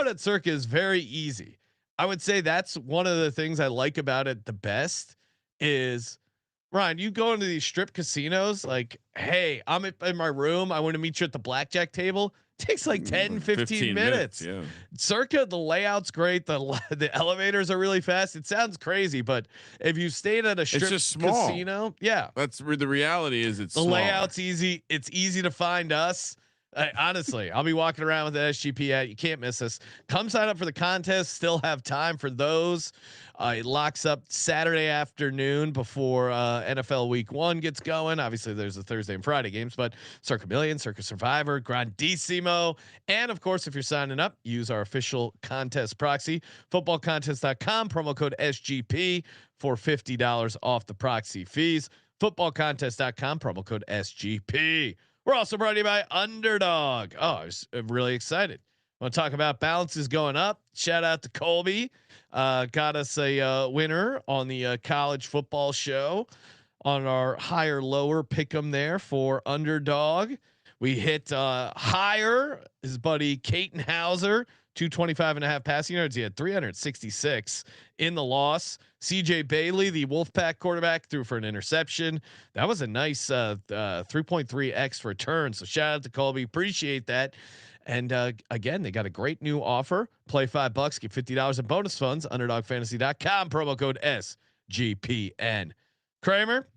at Circa is very easy. I would say that's one of the things I like about it the best is, Ryan, you go into these strip casinos like, hey, I'm in my room. I want to meet you at the blackjack table. It takes like 10, 15 minutes. Yeah. Circa, the layout's great. The elevators are really fast. It sounds crazy, but if you stayed at a strip casino, yeah, that's the reality is it's the layout's easy. It's easy to find us. Honestly, I'll be walking around with the SGP at. You can't miss us. Come sign up for the contest. Still have time for those. It locks up Saturday afternoon before NFL Week 1 gets going. Obviously, there's the Thursday and Friday games, but Circa Million, Circa Survivor, Grandissimo, and of course, if you're signing up, use our official contest proxy, footballcontest.com, promo code SGP for $50 off the proxy fees. Footballcontest.com, promo code SGP. We're also brought to you by Underdog. Oh, I was really excited. I want to talk about balances going up. Shout out to Colby. Got us a winner on the college football show on our higher lower pick 'em there for Underdog. We hit higher. His buddy Caton Hauser, 225.5 passing yards. He had 366 in the loss. CJ Bailey, the Wolfpack quarterback, threw for an interception. That was a nice 3.3x return. So shout out to Colby. Appreciate that. And again, they got a great new offer. Play $5, get $50 in bonus funds. UnderdogFantasy.com, promo code SGPN. Kramer,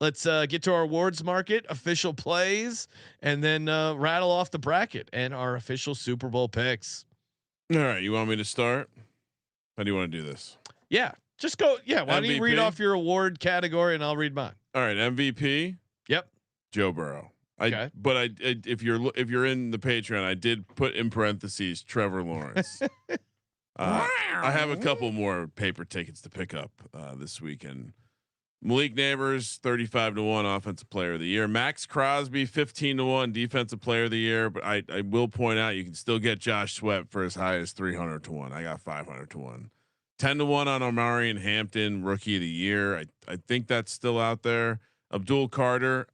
let's get to our awards market, official plays, and then rattle off the bracket and our official Super Bowl picks. All right, you want me to start? How do you want to do this? Yeah, just go. Yeah, why don't you read off your award category and I'll read mine. All right, MVP. Yep, Joe Burrow. Okay. But if you're in the Patreon, I did put in parentheses Trevor Lawrence. I have a couple more paper tickets to pick up this weekend. Malik Neighbors, 35-1 offensive player of the year. Max Crosby, 15-1 defensive player of the year. But I will point out you can still get Josh Sweat for as high as 300-1. I got 500-1. 10-1 on Omari and Hampton, rookie of the year. I think that's still out there. Abdul Carter.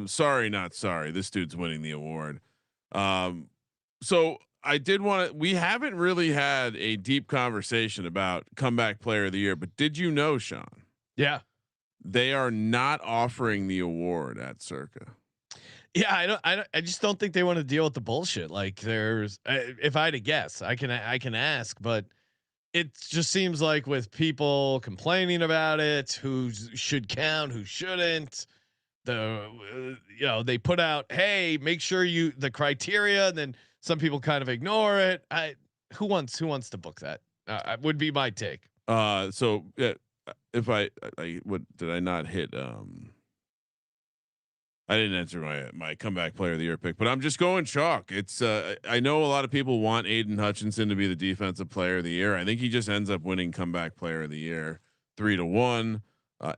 Sorry, not sorry. This dude's winning the award. So I did want to. We haven't really had a deep conversation about comeback player of the year, but did you know, Sean? Yeah, they are not offering the award at Circa. Yeah, I just don't think they want to deal with the bullshit. Like, there's, if I had to guess, I can ask, but it just seems like with people complaining about it, who should count, who shouldn't. They put out, hey, make sure the criteria, and then some people kind of ignore it. Who wants to book that? Would be my take. So if I what did I not hit? I didn't answer my comeback player of the year pick, but I'm just going chalk. It's I know a lot of people want Aiden Hutchinson to be the defensive player of the year. I think he just ends up winning comeback player of the year 3-1.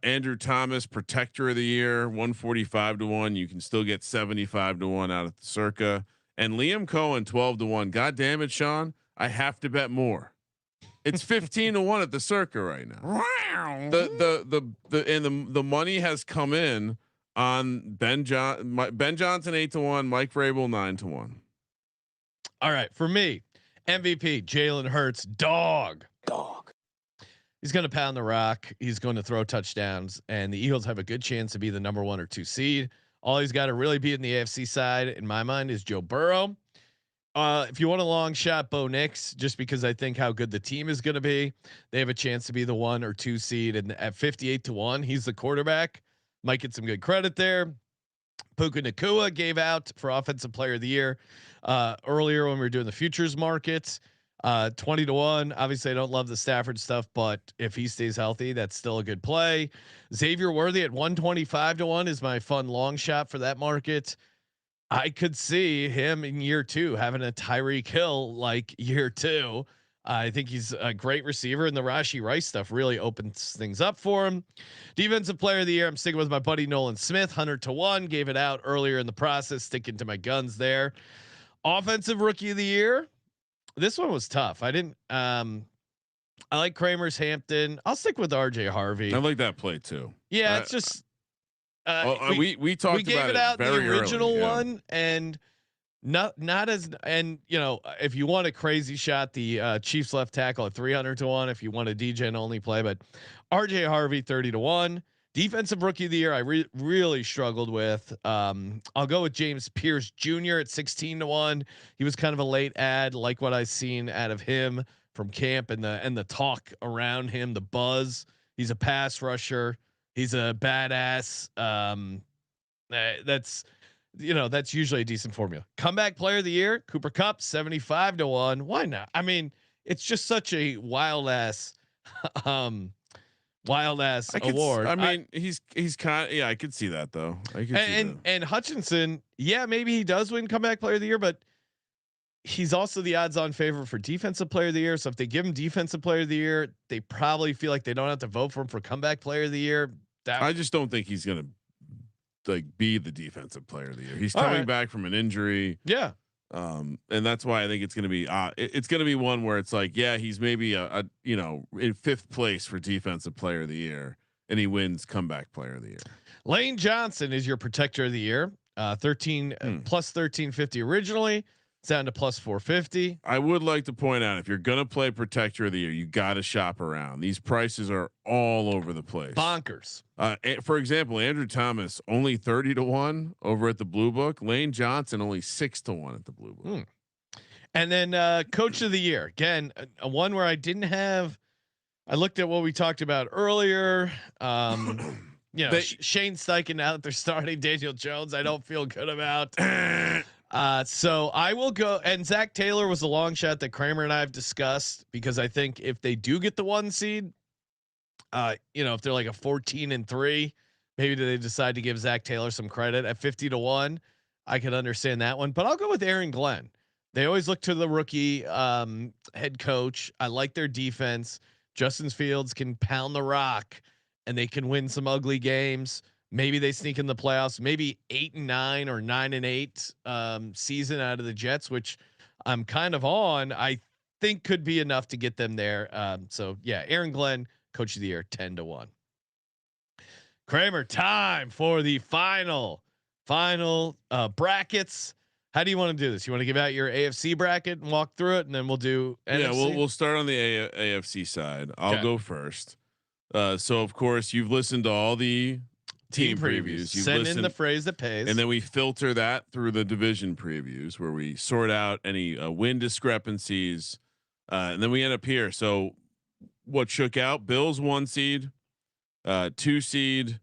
Andrew Thomas, protector of the year, 145-1. You can still get 75-1 out of the Circa. And Liam Cohen, 12-1. God damn it, Sean. I have to bet more. It's 15-1 at the Circa right now. The money has come in on Ben Johnson 8-1, Mike Vrabel 9-1. All right, for me, MVP Jalen Hurts, dog. He's going to pound the rock. He's going to throw touchdowns, and the Eagles have a good chance to be the number 1 or 2 seed. All he's got to really be in the AFC side, in my mind, is Joe Burrow. If you want a long shot, Bo Nix, just because I think how good the team is going to be, they have a chance to be the 1 or 2 seed. And at 58-1, he's the quarterback. Might get some good credit there. Puka Nakua gave out for offensive player of the year earlier when we were doing the futures markets. 20-1. Obviously, I don't love the Stafford stuff, but if he stays healthy, that's still a good play. Xavier Worthy at 125-1 is my fun long shot for that market. I could see him in year 2 having a Tyreek Hill like year 2. I think he's a great receiver, and the Rashee Rice stuff really opens things up for him. Defensive player of the year, I'm sticking with my buddy Nolan Smith, 100-1. Gave it out earlier in the process, sticking to my guns there. Offensive rookie of the year. This one was tough. I didn't. I like Kramer's Hampton. I'll stick with RJ Harvey. I like that play too. Yeah, it's just. We talked. We gave about it out very the original early, one, and not as. And if you want a crazy shot, the Chiefs left tackle at 300-1. If you want a DJ only play, but RJ Harvey 30-1. Defensive rookie of the year, I really struggled with. I'll go with James Pierce Jr. at 16-1. He was kind of a late ad, like what I've seen out of him from camp and the talk around him, the buzz. He's a pass rusher. He's a badass. That's usually a decent formula. Comeback player of the year, Cooper Kupp, 75-1. Why not? I mean, it's just such a wild ass award. I mean, he's kind of, I could see that though. I could see that. And Hutchinson, yeah, maybe he does win comeback player of the year, but he's also the odds-on favorite for defensive player of the year. So if they give him defensive player of the year, they probably feel like they don't have to vote for him for comeback player of the year. I just don't think he's gonna be the defensive player of the year. He's coming back from an injury. Yeah. And that's why I think it's going to be it's going to be one where it's like, yeah, he's maybe in 5th place for defensive player of the year, and he wins comeback player of the year. Lane Johnson is your protector of the year. 13 plus 1350 originally. It's down to plus 450. I would like to point out, if you're going to play protector of the year, you got to shop around. These prices are all over the place. Bonkers. For example, Andrew Thomas only 30-1 over at the Blue Book. Lane Johnson only 6-1 at the Blue Book. And then coach of the year, again, a one where I didn't have. I looked at what we talked about earlier. Shane Steichen, now that they're starting Daniel Jones, I don't feel good about. So I will go, and Zach Taylor was a long shot that Kramer and I have discussed, because I think if they do get the 1 seed, if they're like a 14-3, maybe they decide to give Zach Taylor some credit at 50-1. I could understand that one, but I'll go with Aaron Glenn. They always look to the rookie head coach. I like their defense. Justin Fields can pound the rock, and they can win some ugly games. Maybe they sneak in the playoffs, maybe 8-9 or 9-8 season out of the Jets, which I'm kind of on. I think could be enough to get them there. So yeah, Aaron Glenn, coach of the year, 10-1. Kramer, time for the final brackets. How do you want to do this? You want to give out your AFC bracket and walk through it, and then we'll do NFC? Yeah, we'll start on the AFC side. I'll go first. So of course you've listened to all the team previews. Send in the phrase that pays, and then we filter that through the division previews, where we sort out any win discrepancies, and then we end up here. So what shook out? Bills 1 seed, 2 seed.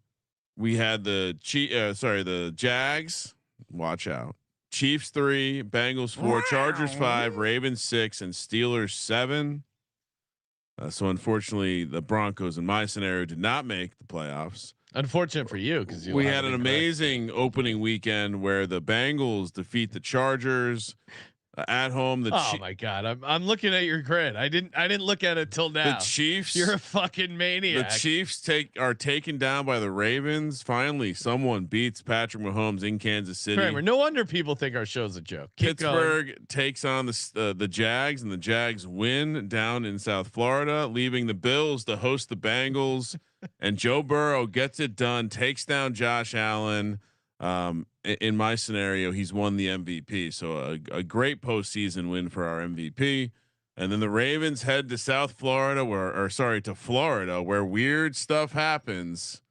We had the Jags. Watch out. Chiefs 3, Bengals 4, Chargers 5, Ravens 6, and Steelers 7. So unfortunately, the Broncos in my scenario did not make the playoffs. Unfortunate for you, because we had an amazing opening weekend where the Bengals defeat the Chargers at home. Oh my God, I'm looking at your grid. I didn't look at it till now. The Chiefs, you're a fucking maniac. The Chiefs are taken down by the Ravens. Finally, someone beats Patrick Mahomes in Kansas City. Kramer, no wonder people think our show's a joke. Pittsburgh takes on the Jags, and the Jags win down in South Florida, leaving the Bills to host the Bengals. And Joe Burrow gets it done, takes down Josh Allen. In my scenario, he's won the MVP. So a great postseason win for our MVP. And then the Ravens head to Florida, where weird stuff happens.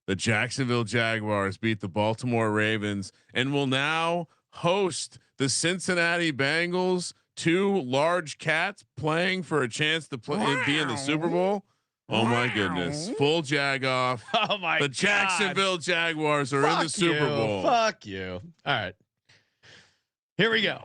The Jacksonville Jaguars beat the Baltimore Ravens and will now host the Cincinnati Bengals. 2 large cats playing for a chance to be in the Super Bowl. Oh my goodness. Full jag off. Oh my The God. Jacksonville Jaguars are in the Super Bowl. Fuck you. All right. Here we go.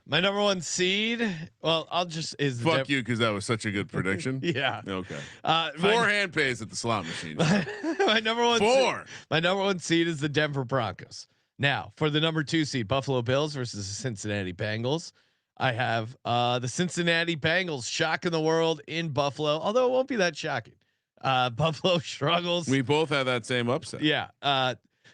My number one seed. Well, I'll just Fuck you, because that was such a good prediction. Yeah. Okay. 4 My, hand pays at the slot machine. my number one. 4. My number one seed is the Denver Broncos. Now, for the number 2 seed, Buffalo Bills versus the Cincinnati Bengals. I have the Cincinnati Bengals shocking the world in Buffalo, although it won't be that shocking. Buffalo struggles. We both have that same upset. Yeah.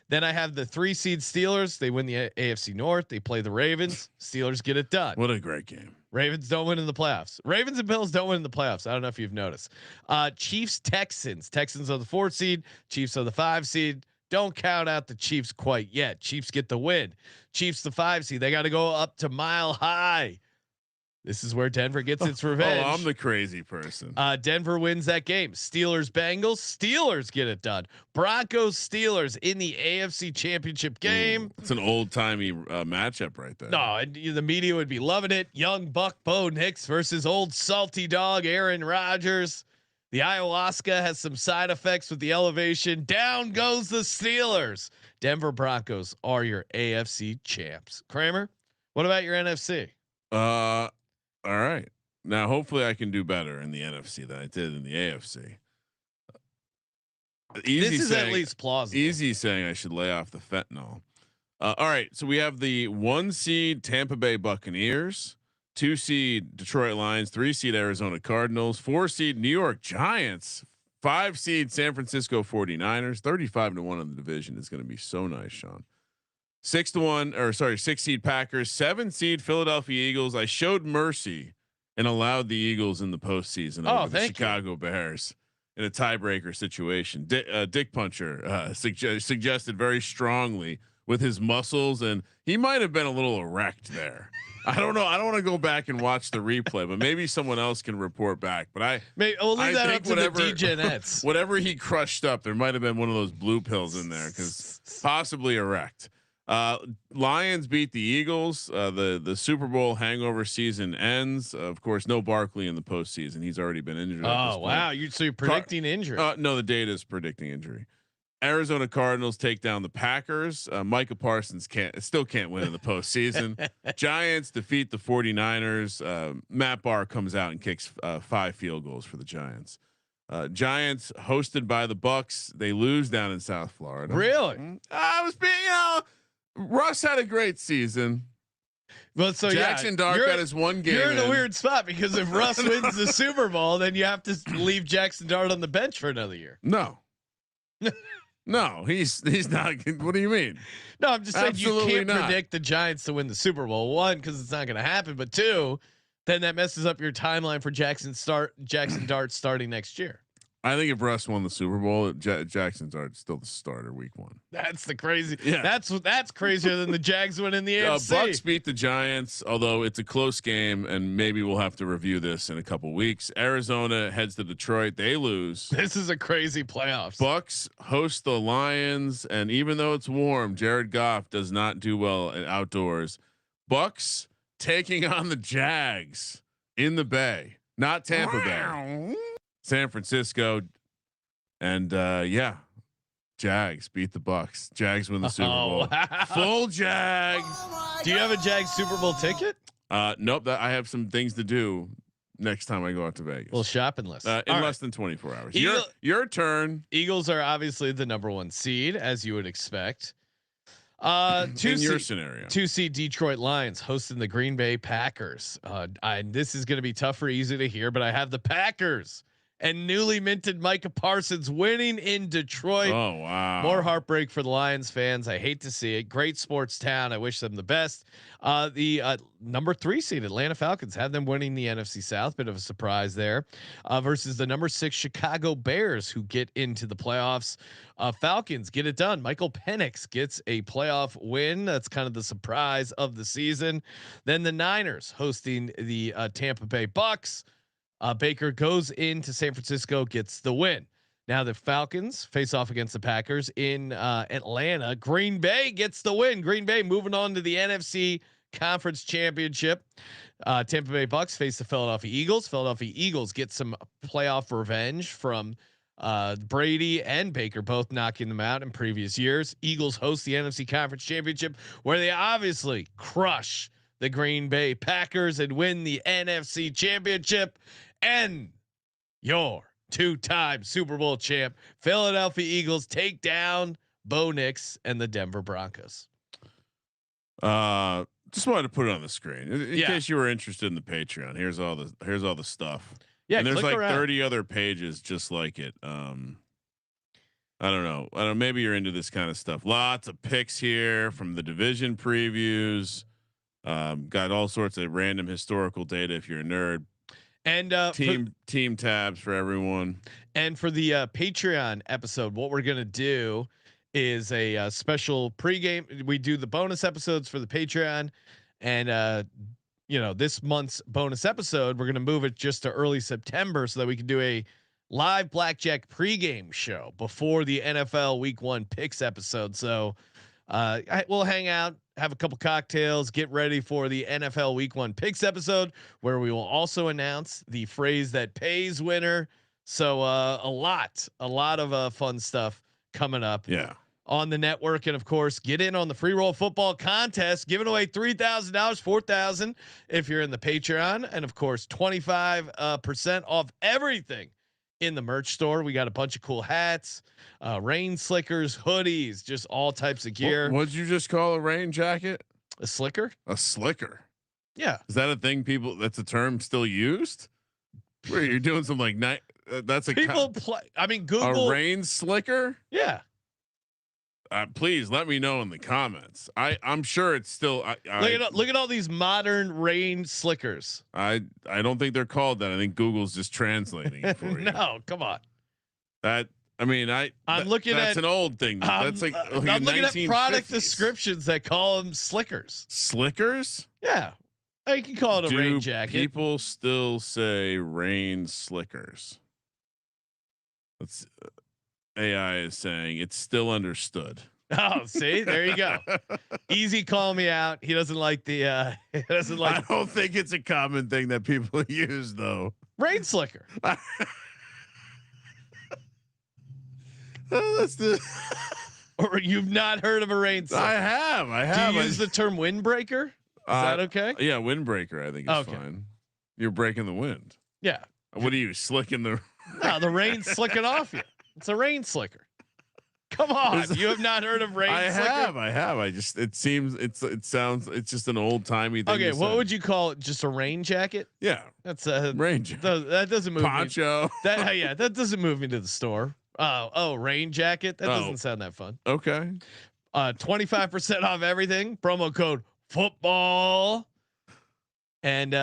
Then I have the 3 seed Steelers. They win the AFC North. They play the Ravens. Steelers get it done. What a great game. Ravens don't win in the playoffs. Ravens and Bills don't win in the playoffs. I don't know if you've noticed. Chiefs, Texans. Texans are the 4 seed. Chiefs are the 5 seed. Don't count out the Chiefs quite yet. Chiefs get the win. Chiefs the 5 seed. They got to go up to Mile High. This is where Denver gets its revenge. Oh, I'm the crazy person. Denver wins that game. Steelers, Bengals. Steelers get it done. Broncos, Steelers in the AFC Championship game. It's an old timey matchup right there. No, and the media would be loving it. Young Buck Bo Nix versus old salty dog Aaron Rodgers. The ayahuasca has some side effects with the elevation. Down goes the Steelers. Denver Broncos are your AFC champs. Kramer, what about your NFC? All right. Now, hopefully, I can do better in the NFC than I did in the AFC. Easy this is saying, at least plausible. Easy saying I should lay off the fentanyl. All right. So we have the 1 seed Tampa Bay Buccaneers, 2 seed Detroit Lions, 3 seed Arizona Cardinals, 4 seed New York Giants, 5 seed San Francisco 49ers. 35-1 in the division is going to be so nice, Sean. 6 seed Packers, 7 seed Philadelphia Eagles. I showed mercy and allowed the Eagles in the postseason over the Chicago Bears in a tiebreaker situation. Dick Puncher suggested very strongly with his muscles, and he might have been a little erect there. I don't know. I don't want to go back and watch the replay, but maybe someone else can report back. But we'll leave that up to the DJettes. Whatever he crushed up, there might have been one of those blue pills in there, because possibly erect. Lions beat the Eagles. The Super Bowl hangover season ends. Of course, no Barkley in the postseason. He's already been injured. Oh wow! You're predicting injury? No, the data is predicting injury. Arizona Cardinals take down the Packers. Micah Parsons still can't win in the postseason. Giants defeat the 49ers. Matt Barr comes out and kicks 5 field goals for the Giants. Giants hosted by the Bucks. They lose down in South Florida. Really? I was being, Russ had a great season. Well, so Jackson Dart got his 1 game. You're in a weird spot, because if Russ wins the Super Bowl, then you have to leave Jackson Dart on the bench for another year. No. No, he's not. What do you mean? No, I'm just saying Absolutely you can't not. predict the Giants to win the Super Bowl. 1, because it's not going to happen, but 2, then that messes up your timeline for Jackson Dart starting next year. I think if Russ won the Super Bowl, Jackson Dart's still the starter week 1. That's the crazy. Yeah. That's crazier than the Jags winning the AFC. Bucks beat the Giants, although it's a close game, and maybe we'll have to review this in a couple weeks. Arizona heads to Detroit. They lose. This is a crazy playoffs. Bucks host the Lions, and even though it's warm, Jared Goff does not do well outdoors. Bucks taking on the Jags in the Bay, not Tampa Bay. San Francisco, and Jags beat the Bucks. Jags win the Super Bowl. Wow. Full Jags. Do you have a Jags Super Bowl ticket? Nope. I have some things to do next time I go out to Vegas. Well, shopping list in less than 24 hours. Your turn. Eagles are obviously the number 1 seed, as you would expect. In your scenario, 2 seed Detroit Lions hosting the Green Bay Packers. This is going to be tough or easy to hear, but I have the Packers and newly minted Micah Parsons winning in Detroit. Oh wow! More heartbreak for the Lions fans. I hate to see it. Great sports town. I wish them the best. The number 3 seed Atlanta Falcons have them winning the NFC South. Bit of a surprise there. Versus the number 6 Chicago Bears, who get into the playoffs. Falcons get it done. Michael Penix gets a playoff win. That's kind of the surprise of the season. Then the Niners hosting the Tampa Bay Bucks. Baker goes into San Francisco, gets the win. Now the Falcons face off against the Packers in Atlanta. Green Bay gets the win. Green Bay moving on to the NFC Conference Championship. Tampa Bay Bucks face the Philadelphia Eagles. Philadelphia Eagles get some playoff revenge from Brady and Baker, both knocking them out in previous years. Eagles host the NFC Conference Championship, where they obviously crush the Green Bay Packers and win the NFC Championship. And your 2-time Super Bowl champ Philadelphia Eagles take down Bo Nix and the Denver Broncos. Just wanted to put it on the screen in case you were interested in the Patreon. Here's all the stuff. Yeah, and there's like around. 30 other pages just like it. I don't know. Maybe you're into this kind of stuff. Lots of picks here from the division previews. Got all sorts of random historical data if you're a nerd. And team tabs for everyone. And for the Patreon episode, what we're gonna do is a special pregame. We do the bonus episodes for the Patreon, and this month's bonus episode, we're going to move it just to early September so that we can do a live blackjack pregame show before the NFL Week 1 picks episode. So we'll hang out, have a couple cocktails, get ready for the NFL Week 1 picks episode, where we will also announce the phrase that pays winner. So a lot of fun stuff coming up. Yeah. On the network, and of course, get in on the Freeroll Football Contest, giving away $3,000, $4,000 if you're in the Patreon, and of course, 25% off everything in the merch store. We got a bunch of cool hats, rain slickers, hoodies, just all types of gear. What'd you just call a rain jacket? A slicker? A slicker. Yeah. Is that a thing? That's a term still used. Where you're doing some like night. That's a people play. I mean, Google a rain slicker. Yeah. Please let me know in the comments. I'm sure it's still. Look at all these modern rain slickers. I don't think they're called that. I think Google's just translating it for you. No, come on. I'm looking at. That's an old thing. That's like I'm looking at product descriptions that call them slickers. Slickers? Yeah, you can call it a rain jacket. People still say rain slickers. Let's. AI is saying it's still understood. Oh, see, there you go. Easy, call me out. He doesn't like the. He doesn't like. I don't think it's a common thing that people use though. Rain slicker. That's the. Or you've not heard of a rain slicker? I have. Do you use the term windbreaker? Is that okay? Yeah, windbreaker. I think is fine. You're breaking the wind. Yeah. What are you slicking the? No, the rain's slicking off you. It's a rain slicker. Come on, you have not heard of rain slicker? I have. It sounds it's just an old timey thing. Okay, what would you call it? Just a rain jacket? Yeah, that's a rain jacket. That doesn't move poncho. Me. That doesn't move me to the store. Rain jacket. That doesn't sound that fun. Okay. 25% off everything. Promo code football. And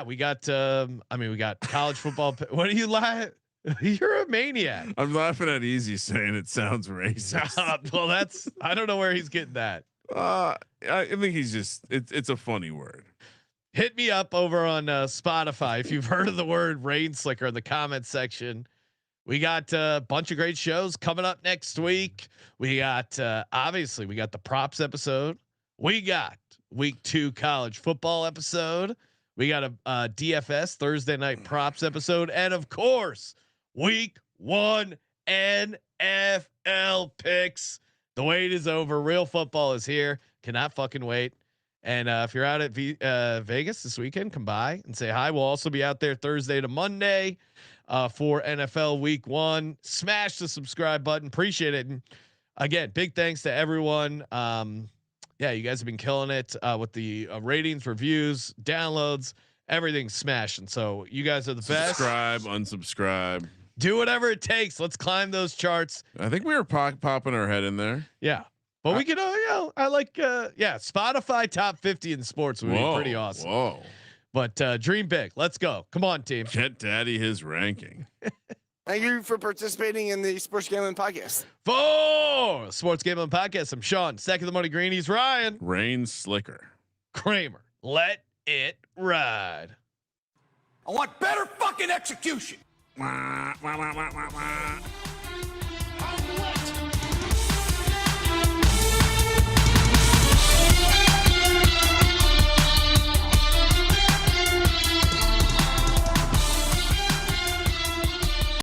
we got college football. What are you laughing? You're a maniac. I'm laughing at Easy saying it sounds racist. Well, I don't know where he's getting that. I think he's just it's a funny word. Hit me up over on Spotify if you've heard of the word rain slicker in the comment section. We got a bunch of great shows coming up next week. We got obviously we got the props episode. We got week 2 college football episode. We got a DFS Thursday night props episode, and of course, week 1 NFL picks. The wait is over. Real football is here. Cannot fucking wait. And if you're out at Vegas this weekend, come by and say hi. We'll also be out there Thursday to Monday for NFL Week 1. Smash the subscribe button. Appreciate it. And again, big thanks to everyone. You guys have been killing it with the ratings, reviews, downloads, everything's smashing. So you guys are the best. Subscribe, unsubscribe. Do whatever it takes. Let's climb those charts. I think we were popping our head in there. Yeah. But we can, I like, Spotify top 50 in sports would be pretty awesome. Whoa. But dream big. Let's go. Come on, team. Get daddy his ranking. Thank you for participating in the Sports Gambling Podcast. For Sports Gambling Podcast, I'm Sean. Second the money green. He's Ryan. Rain slicker. Kramer. Let it ride. I want better fucking execution. Wah, wah, wah, wah, wah, wah.